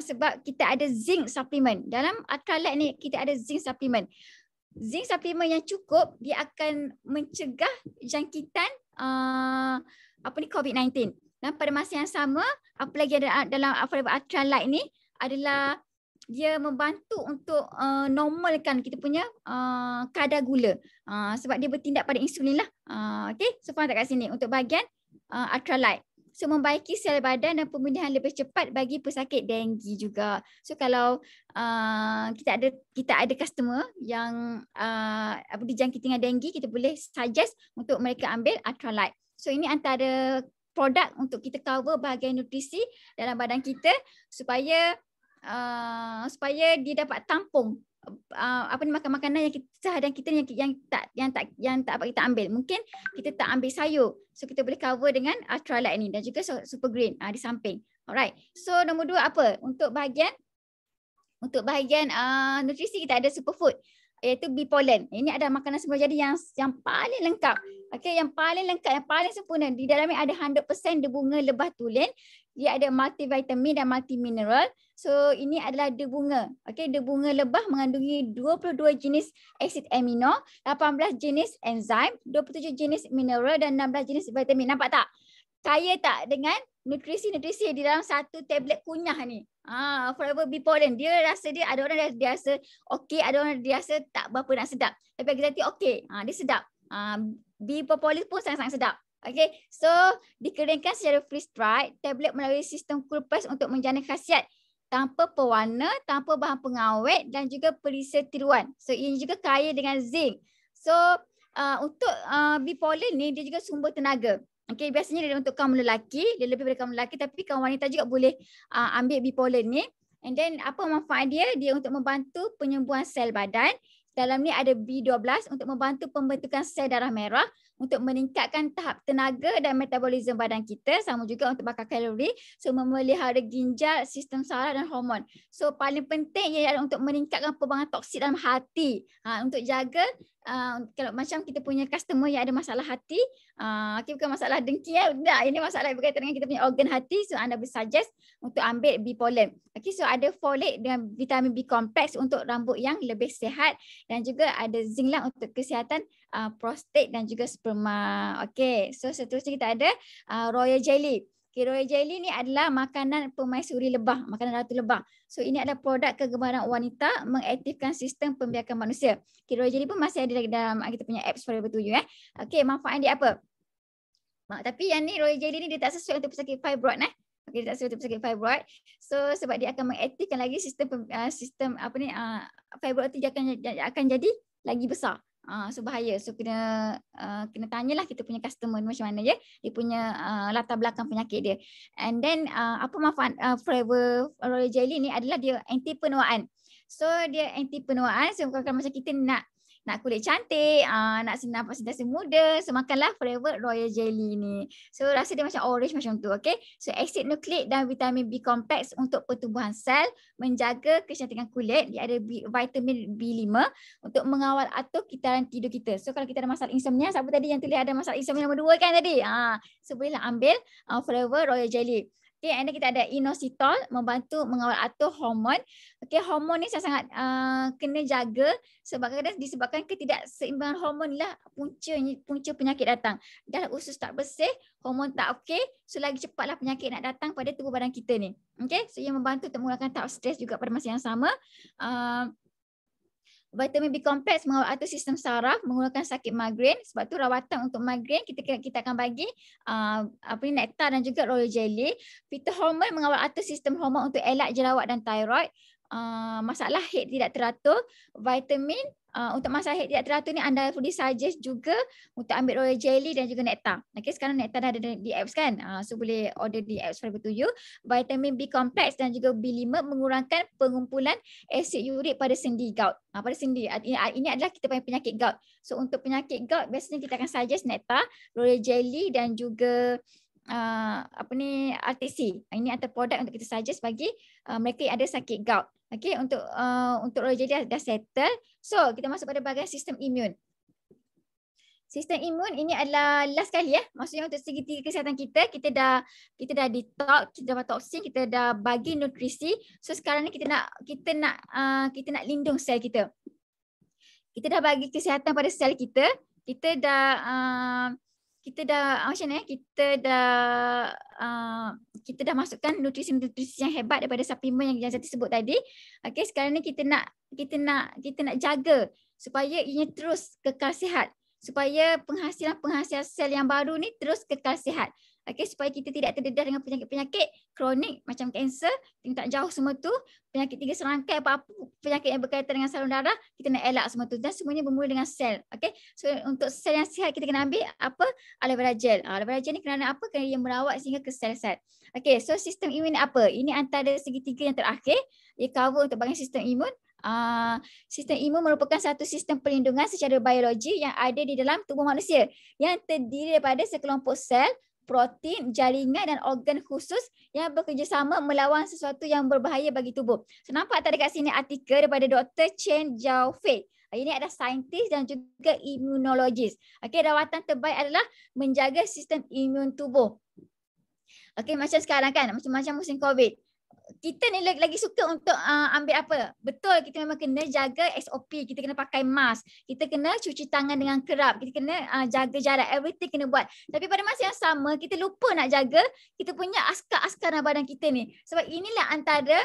sebab kita ada zinc supplement. Dalam Ultralight ni kita ada zinc supplement. Zinc supplement yang cukup dia akan mencegah jangkitan COVID-19. Dan pada masa yang sama, apa lagi ada dalam Ultralight ni adalah dia membantu untuk normalkan kita punya kadar gula. Sebab dia bertindak pada insulin lah. Okay, so faham tak kat sini untuk bahagian Ultralight. So membaiki sel badan dan pemulihan lebih cepat bagi pesakit denggi juga. So kalau kita ada customer yang dijangkiti dengan denggi, kita boleh suggest untuk mereka ambil Ultralight. So ini antara produk untuk kita cover bahagian nutrisi dalam badan kita supaya dia dapat tampung makanan yang seharian kita yang tak dapat kita ambil. Mungkin kita tak ambil sayur. So kita boleh cover dengan Ultralight ni dan juga super green di samping. Alright. So nombor 2 apa? Untuk bahagian nutrisi kita ada superfood iaitu bee pollen. Ini ada makanan semula jadi yang paling lengkap. Okey, yang paling lengkap, yang paling sempurna. Di dalamnya ada 100% debunga lebah tulen. Dia ada multivitamin dan multimineral. So ini adalah debunga. Okey, debunga lebah mengandungi 22 jenis asid amino, 18 jenis enzim, 27 jenis mineral dan 16 jenis vitamin. Nampak tak? Kaya tak dengan nutrisi-nutrisi di dalam satu tablet kunyah ni. Forever Bee Pollen. Dia rasa dia ada orang dia rasa okey, ada orang dia rasa tak berapa nak sedap. Tapi bagi Zati okey. Dia sedap. Bee Pollen pun sangat-sangat sedap. Okay, so dikeringkan secara freeze-dried, tablet melalui sistem cool press untuk menjana khasiat tanpa pewarna, tanpa bahan pengawet dan juga perisai tiruan. So ini juga kaya dengan zinc. So untuk Bee Pollen ni dia juga sumber tenaga. Okay, biasanya dia untuk kaum lelaki, dia lebih daripada kaum lelaki, tapi kaum wanita juga boleh ambil Bee Pollen ni. And then apa manfaat dia? Dia untuk membantu penyembuhan sel badan. Dalam ni ada B12 untuk membantu pembentukan sel darah merah, untuk meningkatkan tahap tenaga dan metabolisme badan kita, sama juga untuk bakar kalori, so memelihara ginjal, sistem saraf dan hormon. So paling penting ialah untuk meningkatkan pembuangan toksik dalam hati, untuk jaga kalau macam kita punya customer yang ada masalah hati, bukan masalah dengki ini masalah berkaitan dengan kita punya organ hati, so anda boleh suggest untuk ambil Bee Pollen. Okay, so ada folate dengan vitamin B kompleks untuk rambut yang lebih sihat dan juga ada zinc lah untuk kesihatan prostat dan juga sperma. Okay, so seterusnya kita ada Royal Jelly. Okay, Royal Jelly ni adalah makanan pemaisuri lebah, makanan ratu lebah. So ini adalah produk kegemaran wanita mengaktifkan sistem pembiakan manusia. Okay, Royal Jelly pun masih ada dalam kita punya apps Forever to You. Okay, manfaat dia apa? Tapi yang ni Royal Jelly ni dia tak sesuai untuk pesakit fibroid. Okay, dia tak sesuai untuk pesakit fibroid. So sebab dia akan mengaktifkan lagi sistem fibroid tu dia akan jadi lagi besar. So bahaya. So kena tanyalah kita punya customer macam mana je dia punya latar belakang penyakit dia. And then apa manfaat Forever Royal Jelly ni adalah dia anti penuaan. So dia anti penuaan. So kalau macam kita nak nak kulit cantik, nak nampak sentiasa muda, so makanlah Forever Royal Jelly ni. So rasa dia macam orange macam tu, okay. So asid nukleik dan vitamin B kompleks untuk pertumbuhan sel, menjaga kecantikan kulit, dia ada vitamin B5 untuk mengawal atur kitaran tidur kita. So kalau kita ada masalah insomnia, siapa tadi yang tulis ada masalah insomnia nombor 2 kan tadi? So bolehlah ambil Forever Royal Jelly. Okay, and then kita ada inositol membantu mengawal atur hormon. Okay, hormon ni sangat kena jaga sebab kadang disebabkan ketidakseimbangan hormon lah punca penyakit datang. Dah usus tak bersih, hormon tak okey, so lagi cepatlah penyakit nak datang pada tubuh badan kita ni. Okay, so ia membantu untuk mengurangkan tahap stres juga pada masa yang sama. Vitamin B kompleks mengawal atur sistem saraf, mengurangkan sakit migrain. Sebab tu rawatan untuk migrain kita akan bagi nektar dan juga royal jelly. Phytohormone mengawal atur sistem hormon untuk elak jerawat dan thyroid. Masalah haid tidak teratur, vitamin untuk masalah haid tidak teratur ni anda boleh suggest juga untuk ambil royal jelly dan juga nektar. Okay, sekarang nektar dah ada di apps kan, so boleh order di apps Forever to You. Vitamin B kompleks dan juga B5 mengurangkan pengumpulan asid urik pada sendi gout. Pada sendi ini adalah kita punya penyakit gout. So untuk penyakit gout biasanya kita akan suggest nektar, royal jelly dan juga RTC. Ini antara produk untuk kita suggest bagi mereka yang ada sakit gout. Okey, untuk royal jelly dah settle. So kita masuk pada bahagian sistem imun. Sistem imun ini adalah last kali ya. Maksudnya untuk segi tiga kesihatan kita dah detox, kita dah buat toxin, kita dah bagi nutrisi. So sekarang ni kita nak lindung sel kita. Kita dah bagi kesihatan pada sel kita. Kita dah macam ni, kita dah masukkan nutrisi-nutrisi yang hebat daripada suplemen yang Zati sebut tadi. Okey, sekarang ni kita nak jaga supaya ianya terus kekal sihat, supaya penghasilan sel yang baru ni terus kekal sihat. Okey, supaya kita tidak terdedah dengan penyakit-penyakit kronik macam kanser, tak jauh semua tu, penyakit tiga serangkai, apa-apa penyakit yang berkaitan dengan saluran darah, kita nak elak semua tu, dan semuanya bermula dengan sel. Okey, so untuk sel yang sihat kita kena ambil apa? Aloe vera gel. Aloe vera gel ni kerana apa? Kerana ia merawat sehingga ke sel-sel. Okey, so sistem imun ni apa? Ini antara segitiga yang terakhir, ia cover untuk bahagian sistem imun. Sistem imun merupakan satu sistem perlindungan secara biologi yang ada di dalam tubuh manusia yang terdiri daripada sekelompok sel, protein, jaringan dan organ khusus yang bekerjasama melawan sesuatu yang berbahaya bagi tubuh. So nampak tak dekat sini artikel daripada Dr. Chen Jiaofei. Ini adalah saintis dan juga imunologis. Okey, rawatan terbaik adalah menjaga sistem imun tubuh. Okey, macam sekarang kan, macam musim COVID. Kita ni lagi suka untuk ambil apa? Betul, kita memang kena jaga SOP, kita kena pakai mask, kita kena cuci tangan dengan kerap, kita kena jaga jarak, everything kena buat. Tapi pada masa yang sama, kita lupa nak jaga kita punya askar-askar dalam badan kita ni. Sebab inilah antara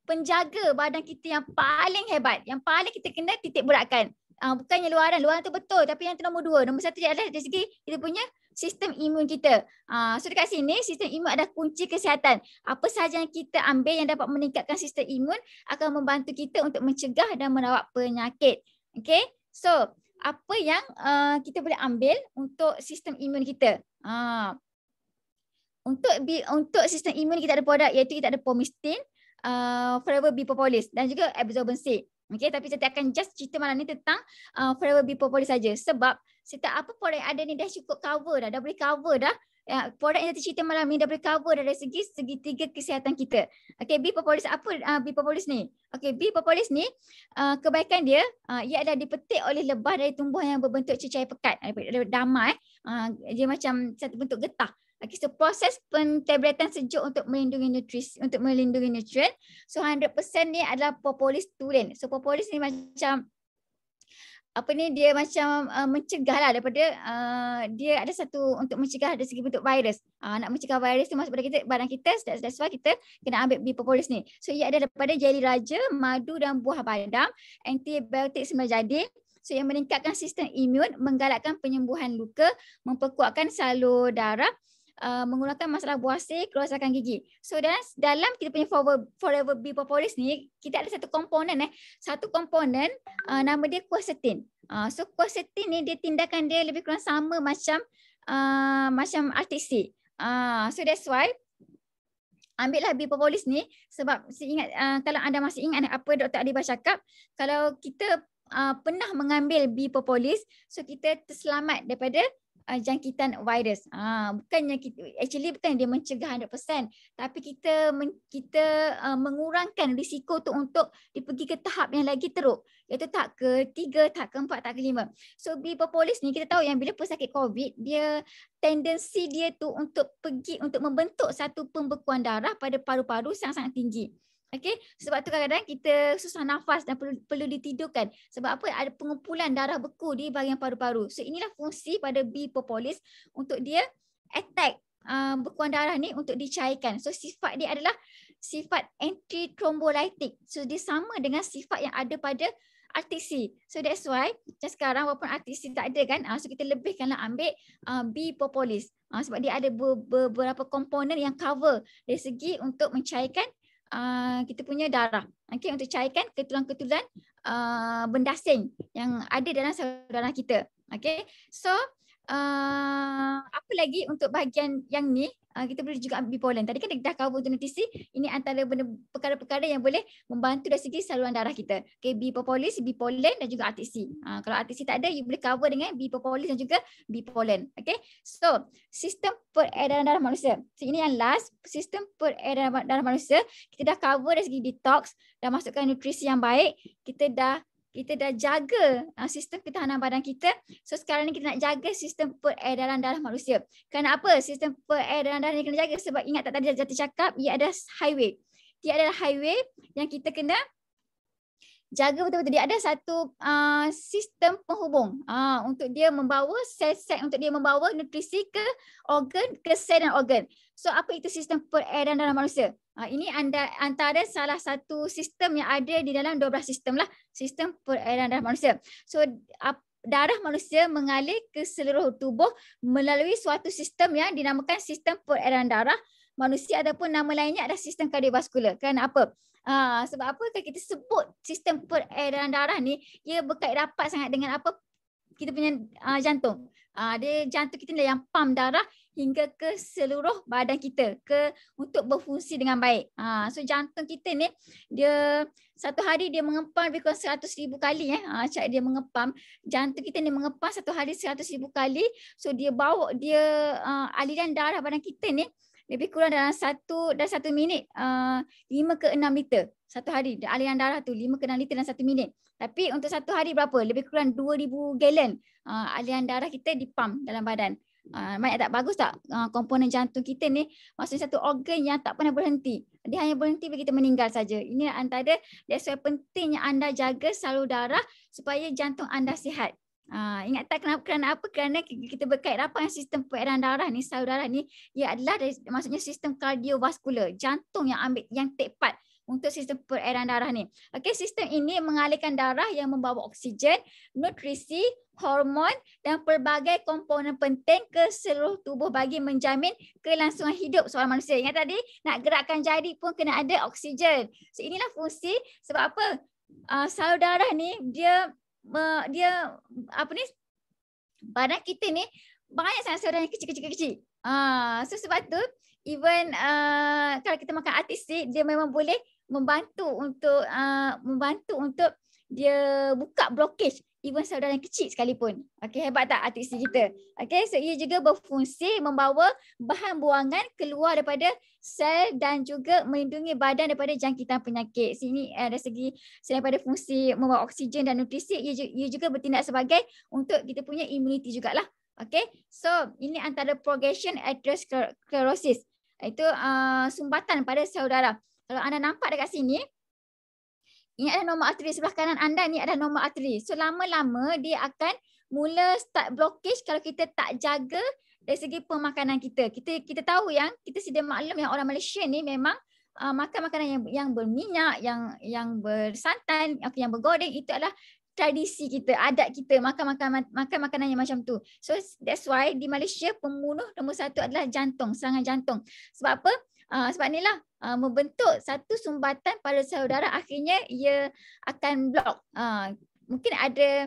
penjaga badan kita yang paling hebat, yang paling kita kena titik beratkan. Bukannya luaran tu betul, tapi yang tu nombor 2. Nombor 1 adalah dari segi kita punya sistem imun kita. So dekat sini sistem imun adalah kunci kesihatan. Apa sahaja yang kita ambil yang dapat meningkatkan sistem imun akan membantu kita untuk mencegah dan merawat penyakit. Okay, so apa yang kita boleh ambil untuk sistem imun kita? Untuk sistem imun kita ada produk iaitu kita ada Pomistin, Forever B Propolis dan juga Absorben C. Okay, tapi saya akan just cerita malam ni tentang Forever B Propolis saja sebab setiap apa produk yang ada ni dah cukup cover dah boleh cover dah. Produk yang saya cerita malam ni dah boleh cover dari segi segitiga kesihatan kita. Okay, B Propolis apa B Propolis ni? Okay, B Propolis ni kebaikan dia ia adalah dipetik oleh lebah dari tumbuhan yang berbentuk cecair pekat daripada damai. Dia macam satu bentuk getah. Okay, so proses pentabletan sejuk untuk melindungi nutrien. So 100% ni adalah propolis tulen. So propolis ni macam dia macam mencegah lah daripada dia ada satu untuk mencegah dari segi bentuk virus. Nak mencegah virus tu masuk pada badan kita, that's why kita kena ambil B propolis ni. So ia ada daripada jeli raja, madu dan buah badam, antibiotik semula jadi. So yang meningkatkan sistem imun, menggalakkan penyembuhan luka, memperkuatkan salur darah, menggunakan masalah buasir, kerosakan gigi. So dalam kita punya Forever B Propolis ni, kita ada satu komponen nama dia quercetin. So quercetin ni dia tindakan dia lebih kurang sama macam RTC. So that's why ambillah Bipopolis ni sebab ingat kalau anda masih ingat apa Dr. Adibah cakap, kalau kita pernah mengambil Bipopolis, so kita terselamat daripada jangkitan virus. Bukannya bukan dia mencegah 100%, tapi kita mengurangkan risiko tu untuk pergi ke tahap yang lagi teruk, iaitu tahap ke-3, tahap ke-4, tahap ke-5. So Bipopolis ni kita tahu yang bila pesakit COVID, dia tendensi dia tu untuk membentuk satu pembekuan darah pada paru-paru sangat-sangat tinggi. Okey, sebab tu kadang-kadang kita susah nafas dan perlu ditidurkan. Sebab apa? Ada pengumpulan darah beku di bahagian paru-paru. So inilah fungsi pada Bipopolis untuk dia attack bekuan darah ni untuk dicairkan. So sifat dia adalah sifat anti-thrombolytic. So dia sama dengan sifat yang ada pada RTC. So that's why macam sekarang walaupun RTC tak ada kan, so kita lebihkanlah ambil Bipopolis. Sebab dia ada beberapa komponen yang cover dari segi untuk mencairkan kita punya darah, okay, untuk cairkan ketulan-ketulan bendasing yang ada dalam saluran kita. Okay, so apa lagi untuk bahagian yang ni, kita boleh juga ambil Bipolen. Tadi kan dah cover untuk nutrisi, ini antara perkara-perkara yang boleh membantu dari segi saluran darah kita. Okay, Bipopolis, Bipolen dan juga RTC. Kalau RTC tak ada, you boleh cover dengan Bipopolis dan juga Bipolen. Okay, so sistem peredaran darah manusia. So ini yang last, sistem peredaran darah manusia. Kita dah cover dari segi detox, dah masukkan nutrisi yang baik, kita dah jaga sistem ketahanan badan kita. So sekarang ni kita nak jaga sistem peredaran darah manusia. Kenapa sistem peredaran darah ni kena jaga? Sebab ingat tak tadi Jati cakap, ia ada highway. Dia adalah highway yang kita kena jaga betul-betul. Dia ada satu sistem penghubung untuk dia membawa sel-sel, untuk dia membawa nutrisi ke organ, ke sel dan organ. So apa itu sistem peredaran darah manusia? Ini antara salah satu sistem yang ada di dalam 12 sistem lah, sistem peredaran darah manusia. So darah manusia mengalir ke seluruh tubuh melalui suatu sistem yang dinamakan sistem peredaran darah manusia, ataupun nama lainnya adalah sistem kardiovaskular. Kerana apa? Sebab apa kita sebut sistem peredaran darah ni, ia berkait rapat sangat dengan apa? Kita punya jantung. Dia jantung kita ni yang pump darah hingga ke seluruh badan kita untuk berfungsi dengan baik. So jantung kita ni, dia satu hari dia mengepam lebih kurang 100,000 kali. Cara dia mengepam, jantung kita ni mengepam satu hari 100,000 kali. So dia bawa aliran darah badan kita ni lebih kurang dalam satu minit 5 ke 6 liter. Satu hari aliran darah tu 5 ke 6 liter dalam 1 minit. Tapi untuk satu hari berapa? Lebih kurang 2,000 gallon aliran darah kita dipump dalam badan. Banyak tak? Bagus tak komponen jantung kita ni? Maksudnya satu organ yang tak pernah berhenti. Dia hanya berhenti bila kita meninggal saja. Ini antara, that's why pentingnya anda jaga salur darah supaya jantung anda sihat. Ingat tak kerana apa? Kerana kita berkait rapat dengan sistem peredaran darah ni, salur darah ni, ia adalah maksudnya sistem kardiovaskular, jantung yang take part untuk sistem peredaran darah ni. Okey, sistem ini mengalirkan darah yang membawa oksigen, nutrisi, hormon dan pelbagai komponen penting ke seluruh tubuh bagi menjamin kelangsungan hidup seorang manusia. Ingat tadi, nak gerakkan jari pun kena ada oksigen. So inilah fungsi, sebab apa? Salur darah ni dia apa ni, badan kita ni banyak sangat saluran yang kecil. So sebab tu even kalau kita makan RTC, dia memang boleh membantu untuk dia buka blockage even saluran yang kecil sekalipun. Okey, hebat tak RTC kita? Okey, so ia juga berfungsi membawa bahan buangan keluar daripada sel dan juga melindungi badan daripada jangkitan penyakit. Sini dari segi selain daripada fungsi membawa oksigen dan nutrisi, ia juga bertindak sebagai untuk kita punya immunity jugalah. Okey, so ini antara progression atherosclerosis. Itu sumbatan pada salur darah. Kalau anda nampak dekat sini, ini adalah normal arteri. Sebelah kanan anda ni adalah normal arteri. So lama-lama dia akan mula start blockage kalau kita tak jaga dari segi pemakanan kita. Kita tahu yang kita sedia maklum yang orang Malaysia ni memang makan makanan yang berminyak, yang bersantan, yang bergoreng, itu adalah tradisi kita, adat kita, makan makanan yang macam tu. So that's why di Malaysia pembunuh nombor 1 adalah jantung, serangan jantung. Sebab apa? Sebab inilah membentuk satu sumbatan pada salur darah, akhirnya ia akan block. Mungkin ada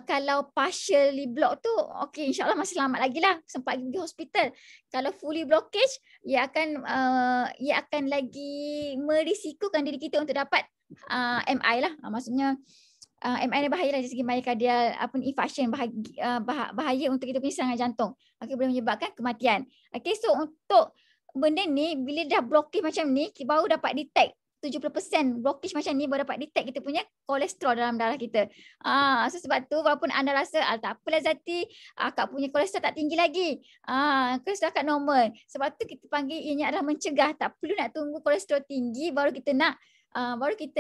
kalau partially block tu, okey, insyaAllah masih selamat lagi lah, sempat pergi hospital. Kalau fully blockage, ia akan lagi merisikokan diri kita untuk dapat MI lah. Maksudnya MI ni bahaya lah dari segi myocardial infarction, bahaya untuk kita punya serangan jantung. Okey, boleh menyebabkan kematian. Okey, so untuk benda ni, bila dah blockage macam ni, baru dapat detect 70% blockage macam ni, baru dapat detect kita punya kolesterol dalam darah kita. So sebab tu walaupun anda rasa tak apalah Zati, akak punya kolesterol tak tinggi lagi, kolesterol akak normal. Sebab tu kita panggil ianya adalah mencegah. Tak perlu nak tunggu kolesterol tinggi baru kita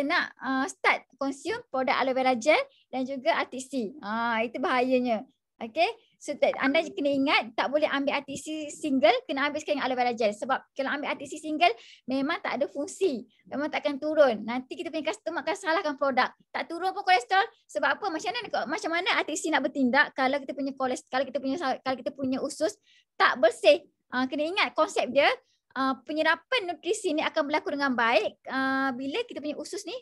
nak start consume produk aloe vera gel dan juga RTC. Itu bahayanya. Okay, so anda kena ingat tak boleh ambil RTC single, kena ambil sekali aloe vera gel. Sebab kalau ambil RTC single memang tak ada fungsi, memang tak akan turun. Nanti kita punya customer akan salahkan produk. Tak turun pun kolesterol. Sebab apa? Macam mana RTC nak bertindak kalau kita punya kolesterol, kalau kita punya usus tak bersih? Kena ingat konsep dia. Penyerapan nutrisi ni akan berlaku dengan baik bila kita punya usus ni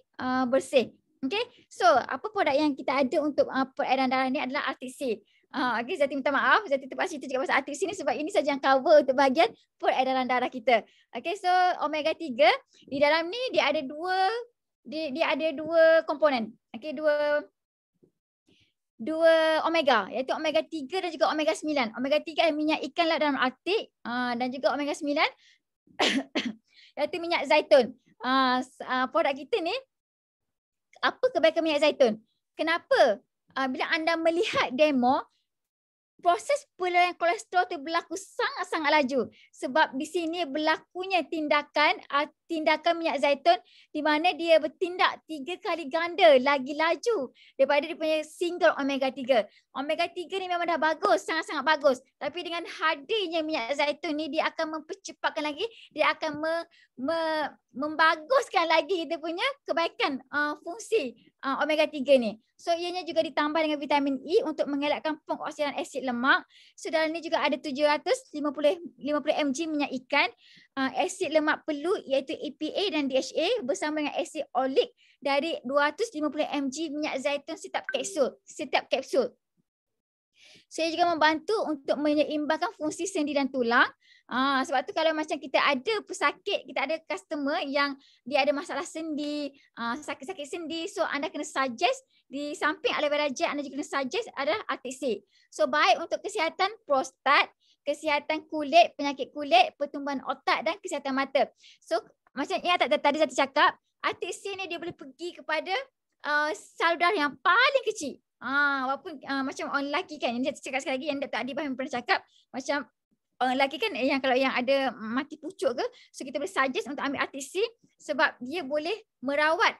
bersih. Okay, so apa produk yang kita ada untuk peredaran darah ni adalah RTC. Okay, Zati minta maaf, Zati terpaksa cerita cakap pasal RTC ni sebab ini saja yang cover untuk bahagian peredaran darah kita. Okay, so omega 3 di dalam ni dia ada dua komponen. Okay, dua omega, iaitu omega 3 dan juga omega 9. Omega 3 adalah minyak ikan laut dalam Arktik, dan juga omega 9 iaitu minyak zaitun. Produk kita ni, apa kebaikan minyak zaitun? Kenapa? Bila anda melihat demo, proses pelarian kolesterol itu berlaku sangat-sangat laju. Sebab di sini berlakunya tindakan minyak zaitun di mana dia bertindak 3 kali ganda lagi laju daripada dia punya single omega 3. Omega 3 ni memang dah bagus, sangat-sangat bagus. Tapi dengan hadirnya minyak zaitun ni, dia akan mempercepatkan lagi, dia akan membaguskan lagi dia punya kebaikan fungsi omega 3 ni. So ianya juga ditambah dengan vitamin E untuk mengelakkan pengoksidan asid lemak. So dalam ni juga ada 750 mg minyak ikan, asid lemak perlu iaitu EPA dan DHA bersama dengan asid olik dari 250 mg minyak zaitun setiap kapsul. Saya juga membantu untuk menyeimbangkan fungsi sendi dan tulang. Sebab tu kalau macam kita ada pesakit, kita ada customer yang dia ada masalah sendi, sakit-sakit sendi, so anda kena suggest di samping aloe vera gel, anda juga kena suggest adalah RTC. So baik untuk kesihatan prostat, kesihatan kulit, penyakit kulit, pertumbuhan otak dan kesihatan mata. So macam yang tadi Zati cakap, RTC ni dia boleh pergi kepada salur darah yang paling kecil. Walaupun macam orang lelaki kan, yang saya cakap sekali lagi, yang Dr. Adibah pernah cakap, macam orang lelaki kan yang kalau yang ada mati pucuk ke, so kita boleh suggest untuk ambil RTC sebab dia boleh merawat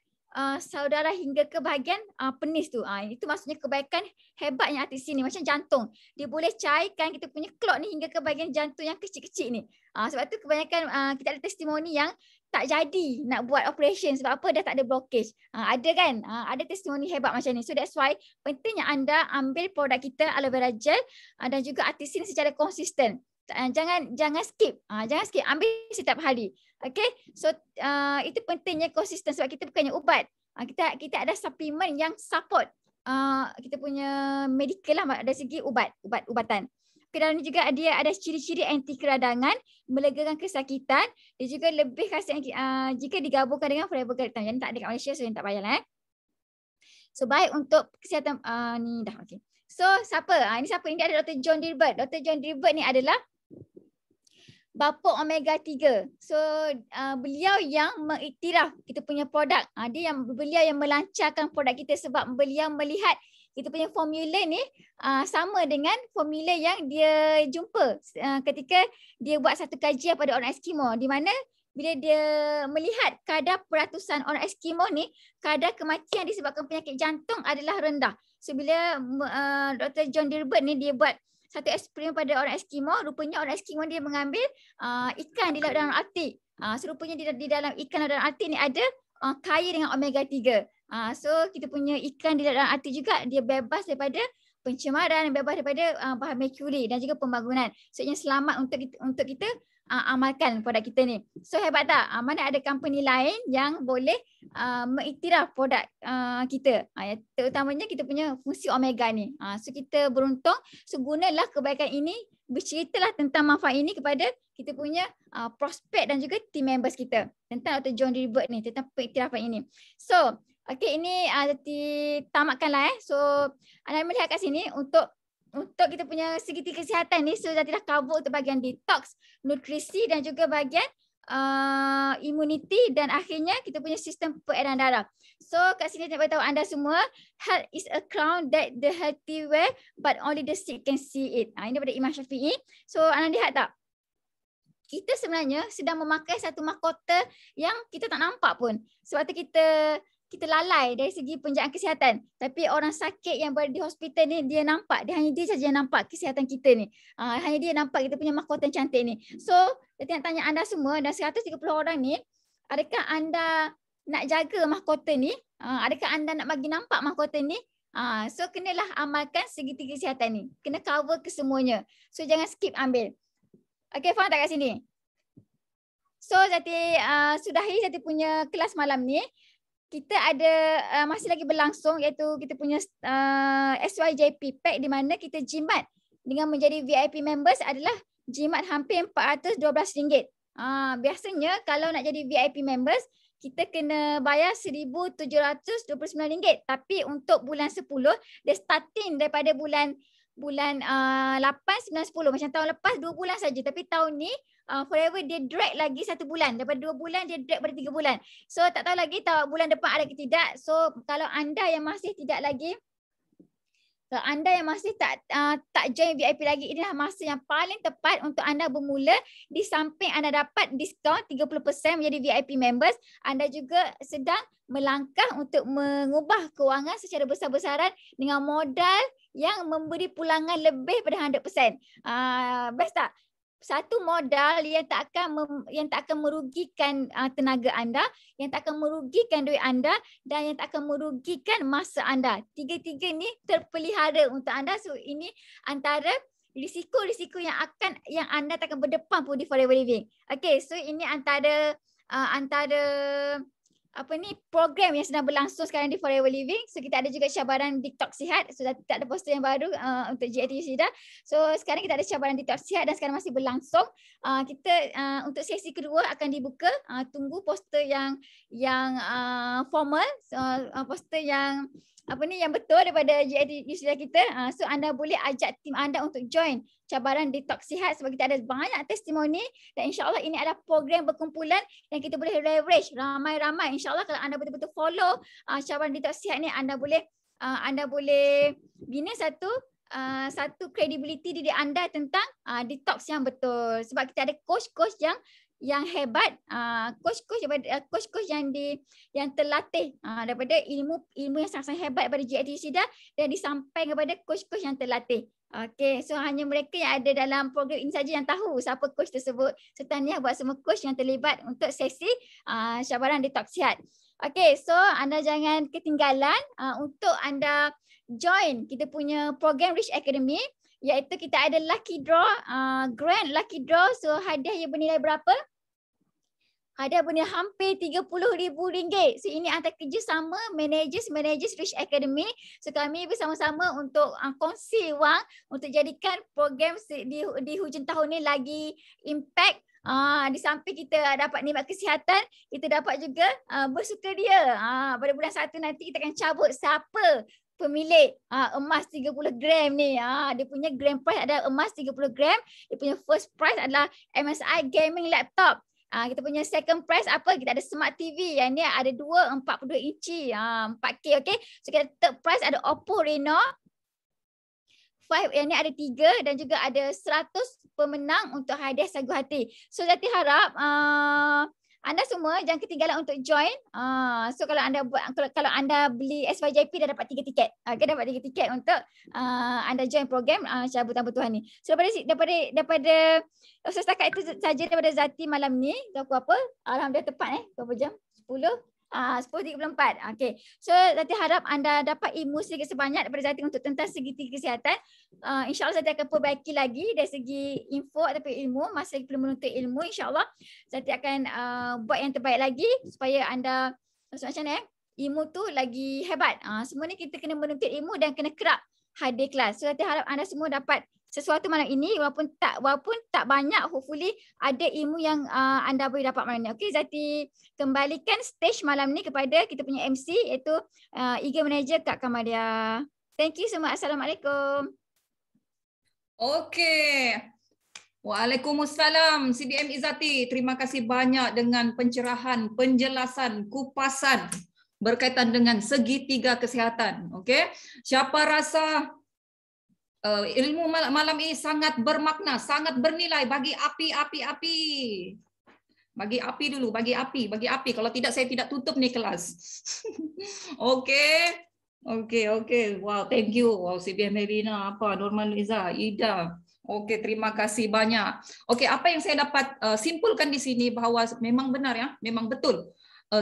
salur darah hingga ke bahagian penis tu. Itu maksudnya kebaikan hebatnya RTC ni, macam jantung. Dia boleh cairkan kita punya clot ni hingga ke bahagian jantung yang kecil-kecil ni. Sebab tu kebanyakan kita ada testimoni yang tak jadi nak buat operation sebab apa? Dah tak ada blockage. Ada kan? Ada testimoni hebat macam ni. So that's why pentingnya anda ambil produk kita aloe vera gel dan juga RTC ni secara konsisten. Jangan skip. Jangan skip, ambil setiap hari. Okay, so itu pentingnya konsisten sebab kita bukannya ubat. Kita ada suplemen yang support kita punya medical lah dari segi ubatan. Dalam ni juga dia ada ciri-ciri anti keradangan, melegakan kesakitan, dia juga lebih khasiat jika digabungkan dengan forever keradan. Jadi tak ada kat Malaysia, so yang tak payahlah. So baik untuk kesihatan ni dah okey. So siapa? Ini siapa? Ini ada Dr. John Dilbert. Dr. John Dilbert ni adalah bapa omega 3. So beliau yang mengiktiraf kita punya produk. Beliau yang melancarkan produk kita sebab beliau melihat kita punya formula ni sama dengan formula yang dia jumpa ketika dia buat satu kajian pada orang Eskimo, di mana bila dia melihat kadar peratusan orang Eskimo ni, kadar kematian disebabkan penyakit jantung adalah rendah. So bila Dr. John Dilbert ni dia buat satu eksperimen pada orang Eskimo, rupanya orang Eskimo dia mengambil ikan di laut dalam Arktik. So rupanya di dalam ikan laut dalam Arktik ni ada kaya dengan omega 3. So kita punya ikan di dalam Arktik juga dia bebas daripada pencemaran, bebas daripada bahan merkuri dan juga pembangunan. So yang selamat untuk kita amalkan produk kita ni. So hebat tak? Mana ada company lain yang boleh mengiktiraf produk kita. Terutamanya kita punya fungsi omega ni. So kita beruntung. So gunalah kebaikan ini, berceritalah tentang manfaat ini kepada kita punya prospek dan juga team members kita. Tentang Dr. John Ribert ni, tentang pengiktirafan ini. So, okay, ini tamatkanlah. So, anda melihat kat sini untuk kita punya segitiga kesihatan ni, so Zati dah cover untuk bahagian detox, nutrisi dan juga bahagian immunity dan akhirnya kita punya sistem peredaran darah. So kat sini saya beritahu anda semua, health is a crown that the healthy wear but only the sick can see it. Ini daripada Imam Syafi'i. So anda lihat tak? Kita sebenarnya sedang memakai satu mahkota yang kita tak nampak pun. Sebab tu kita lalai dari segi penjagaan kesihatan. Tapi orang sakit yang berada di hospital ni, dia nampak. Hanya dia saja yang nampak kesihatan kita ni. Hanya dia nampak kita punya mahkota yang cantik ni. So, saya nak tanya anda semua dan 130 orang ni, adakah anda nak jaga mahkota ni? Adakah anda nak bagi nampak mahkota ni? So, kenalah amalkan segitiga kesihatan ni. Kena cover kesemuanya. So, jangan skip ambil. Okay, faham tak kat sini? So, Zati sudahi Zati punya kelas malam ni. Kita ada masih lagi berlangsung iaitu kita punya SYJP pack di mana kita jimat dengan menjadi VIP members adalah jimat hampir RM412. Biasanya kalau nak jadi VIP members kita kena bayar RM1,729. Tapi untuk bulan 10 dia starting daripada bulan 8, 9, 10. Macam tahun lepas 2 bulan saja. Tapi tahun ni forever dia drag lagi 1 bulan. Daripada 2 bulan dia drag pada 3 bulan. So tak tahu lagi bulan depan ada ke tidak. So kalau anda yang masih tidak lagi, kalau anda yang masih tak join VIP lagi, inilah masa yang paling tepat untuk anda bermula. Di samping anda dapat diskaun 30% menjadi VIP members, anda juga sedang melangkah untuk mengubah kewangan secara besar-besaran dengan modal yang memberi pulangan lebih pada 100%. Best tak? Satu modal yang tak akan merugikan tenaga anda, yang tak akan merugikan duit anda dan yang tak akan merugikan masa anda. Tiga-tiga ni terpelihara untuk anda. So ini antara risiko-risiko yang anda takkan berdepan pun di Forever Living. Okay, so ini antara program yang sedang berlangsung sekarang di Forever Living. So kita ada juga cabaran detox sihat. So tak ada poster yang baru untuk GATUC dah. So sekarang kita ada cabaran detox sihat dan sekarang masih berlangsung. Kita untuk sesi kedua akan dibuka. Tunggu poster yang formal, poster yang yang betul daripada GATUC kita. So anda boleh ajak tim anda untuk join cabaran detox sihat sebab kita ada banyak testimoni dan insya-Allah ini adalah program berkumpulan yang kita boleh leverage ramai-ramai. Insya-Allah kalau anda betul-betul follow cabaran detox sihat ni, anda boleh bina satu credibility diri anda tentang detox yang betul. Sebab kita ada coach-coach yang hebat, coach-coach yang terlatih daripada ilmu yang sangat-sangat hebat daripada GATUC dan disampaikan kepada coach-coach yang terlatih. Okay, so hanya mereka yang ada dalam program ini saja yang tahu siapa coach tersebut. So tahniah buat semua coach yang terlibat untuk sesi cabaran detox sihat. Okay, so anda jangan ketinggalan untuk anda join kita punya program Rich Academy, iaitu kita ada lucky draw, grand lucky draw. So hadiah yang bernilai berapa? Hadiah bernilai hampir RM30,000. So ini antara kerjasama managers Rich Academy. So kami bersama-sama untuk kongsi wang untuk jadikan program di hujung tahun ni lagi impact. Di samping kita dapat nikmat kesihatan, kita dapat juga bersukaria. Pada bulan 1 nanti kita akan cabut siapa pemilik emas 30 gram ni. Dia punya grand prize adalah emas 30 gram. Dia punya first prize adalah MSI gaming laptop. Kita punya second prize apa? Kita ada smart TV yang ni ada 42 inci 4K. Okay. So kita third prize ada Oppo Reno 5 yang ni ada 3 dan juga ada 100 pemenang untuk hadiah sagu hati. So Zati harap anda semua jangan ketinggalan untuk join. So kalau anda beli SYJP dah dapat 3 tiket. Dapat 3 tiket untuk anda join program cabutan bertuhan ni. So daripada setakat itu saja daripada Zati malam ni. Pukul apa? Alhamdulillah tepat berapa jam? 10. 10.34. Okey. So Zati harap anda dapat ilmu sedikit sebanyak daripada Zati untuk tentang segitiga kesihatan. InsyaAllah Zati akan perbaiki lagi dari segi info ataupun ilmu. Masa lagi perlu menuntut ilmu, insyaAllah Zati akan buat yang terbaik lagi supaya anda macam mana ilmu tu lagi hebat. Semua ni kita kena menuntut ilmu dan kena kerap hadir kelas. So Zati harap anda semua dapat sesuatu malam ini walaupun tak banyak, hopefully ada ilmu yang anda boleh dapat malam ini. Okey, Zati kembalikan stage malam ni kepada kita punya MC iaitu Eagle Manager Kak Kamadia. Thank you semua. Assalamualaikum. Okey. Waalaikumsalam CBM Izzati. Terima kasih banyak dengan pencerahan, penjelasan, kupasan berkaitan dengan segitiga kesihatan. Okey. Siapa rasa ilmu malam ini sangat bermakna, sangat bernilai, bagi api. Bagi api dulu, bagi api. Kalau tidak saya tidak tutup nih kelas. Okey. Wow, thank you. Wow, CBM Melina, Norman Liza, Ida. Okey, terima kasih banyak. Okey, apa yang saya dapat simpulkan di sini bahawa memang benar ya, memang betul.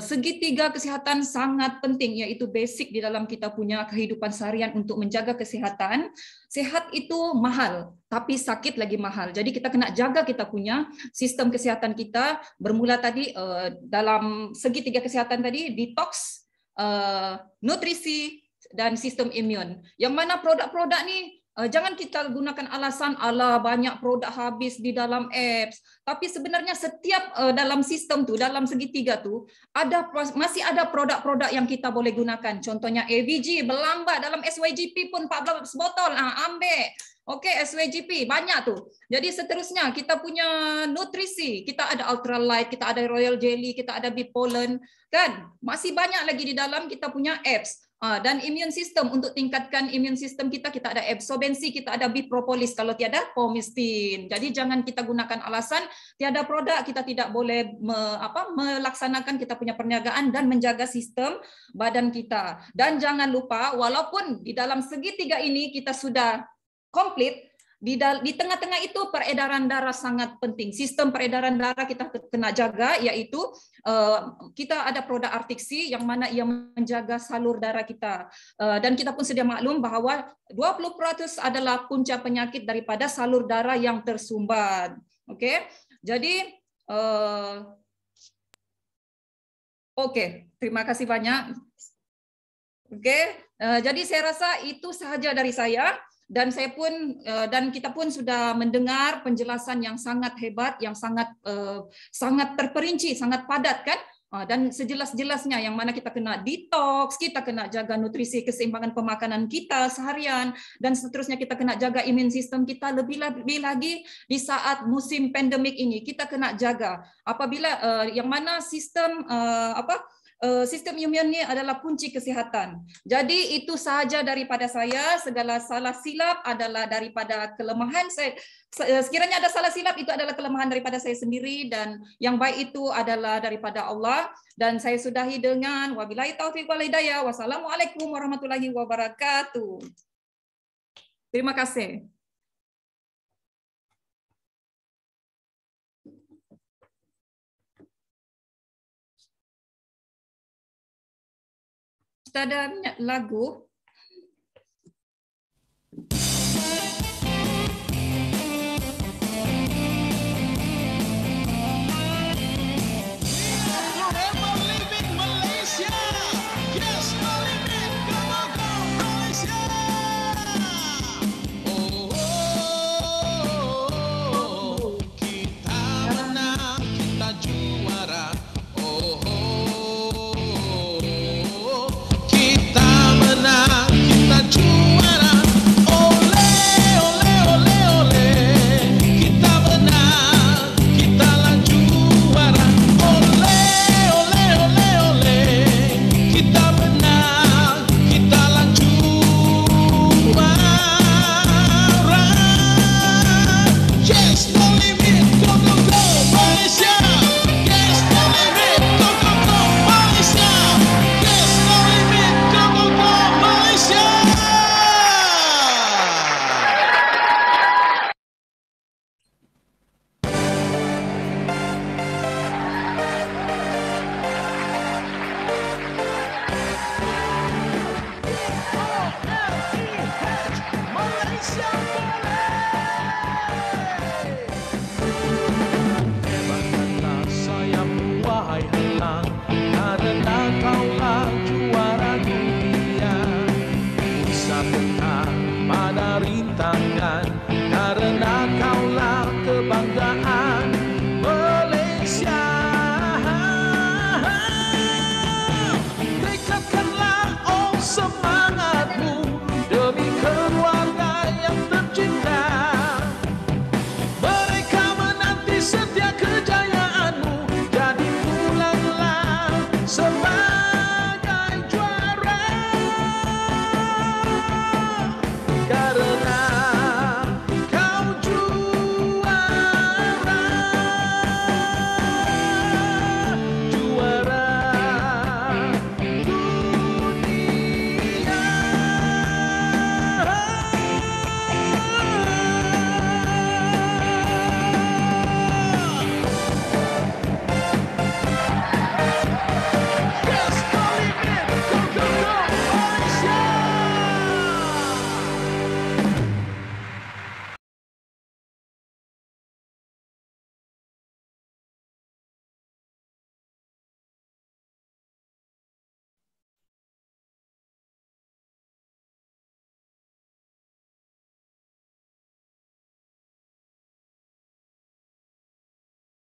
Segitiga kesihatan sangat penting, iaitu basic di dalam kita punya kehidupan seharian untuk menjaga kesihatan. Sehat itu mahal, tapi sakit lagi mahal. Jadi kita kena jaga kita punya sistem kesihatan kita. Bermula tadi dalam segitiga kesihatan tadi, detox, nutrisi, dan sistem imun. Yang mana produk-produk ni jangan kita gunakan alasan ala banyak produk habis di dalam apps. Tapi sebenarnya setiap dalam sistem tu, dalam segitiga tu, masih ada produk-produk yang kita boleh gunakan. Contohnya AVG berlambat, dalam SYGP pun 14 botol, ambil. Okey, SYGP banyak tu. Jadi seterusnya kita punya nutrisi, kita ada ultralight, kita ada royal jelly, kita ada bee pollen, kan? Masih banyak lagi di dalam kita punya apps. Dan immune system, untuk tingkatkan immune system kita ada absorbensi, kita ada bee propolis, kalau tiada pomistin. Jadi jangan kita gunakan alasan tiada produk kita tidak boleh melaksanakan kita punya perniagaan dan menjaga sistem badan kita. Dan jangan lupa, walaupun di dalam segitiga ini kita sudah komplit, di tengah-tengah itu peredaran darah sangat penting. Sistem peredaran darah kita kena jaga, iaitu kita ada produk Artiksi yang mana ia menjaga salur darah kita. Dan kita pun sedia maklum bahawa 20% adalah punca penyakit daripada salur darah yang tersumbat. Okey. Jadi terima kasih banyak. Okey. Jadi saya rasa itu sahaja dari saya. Dan saya pun dan kita pun sudah mendengar penjelasan yang sangat hebat, yang sangat terperinci, sangat padat, kan? Dan sejelas-jelasnya yang mana kita kena detox, kita kena jaga nutrisi, keseimbangan pemakanan kita seharian, dan seterusnya kita kena jaga imun sistem kita. Lebih lagi di saat musim pandemik ini kita kena jaga apabila yang mana sistem sistem imun ini adalah kunci kesihatan. Jadi itu sahaja daripada saya. Segala salah silap adalah daripada kelemahan saya. Sekiranya ada salah silap, itu adalah kelemahan daripada saya sendiri, dan yang baik itu adalah daripada Allah. Dan saya sudahi dengan wabillahi taufiq wal hidayah. Wassalamualaikum warahmatullahi wabarakatuh. Terima kasih. Ada lagu